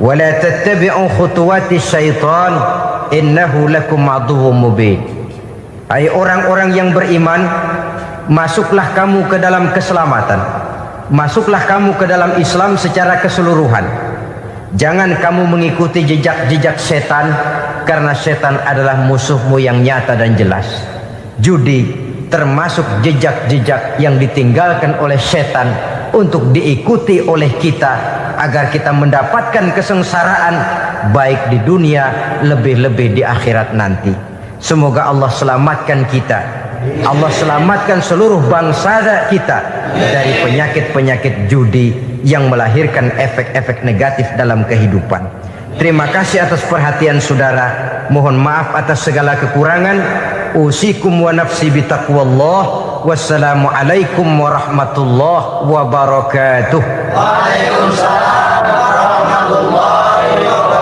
wa la tattabi'u khutuwatis syaitan innahu lakum aduwwum mubin. Hai orang-orang yang beriman, masuklah kamu ke dalam keselamatan. Masuklah kamu ke dalam Islam secara keseluruhan. Jangan kamu mengikuti jejak-jejak setan, karena setan adalah musuhmu yang nyata dan jelas. Judi termasuk jejak-jejak yang ditinggalkan oleh setan untuk diikuti oleh kita agar kita mendapatkan kesengsaraan baik di dunia, lebih-lebih di akhirat nanti. Semoga Allah selamatkan kita, Allah selamatkan seluruh bangsa kita dari penyakit-penyakit judi yang melahirkan efek-efek negatif dalam kehidupan. Terima kasih atas perhatian saudara. Mohon maaf atas segala kekurangan. Usikum wa nafsi bitaqwallah. Wassalamualaikum warahmatullahi wabarakatuh. Waalaikumsalam warahmatullahi wabarakatuh.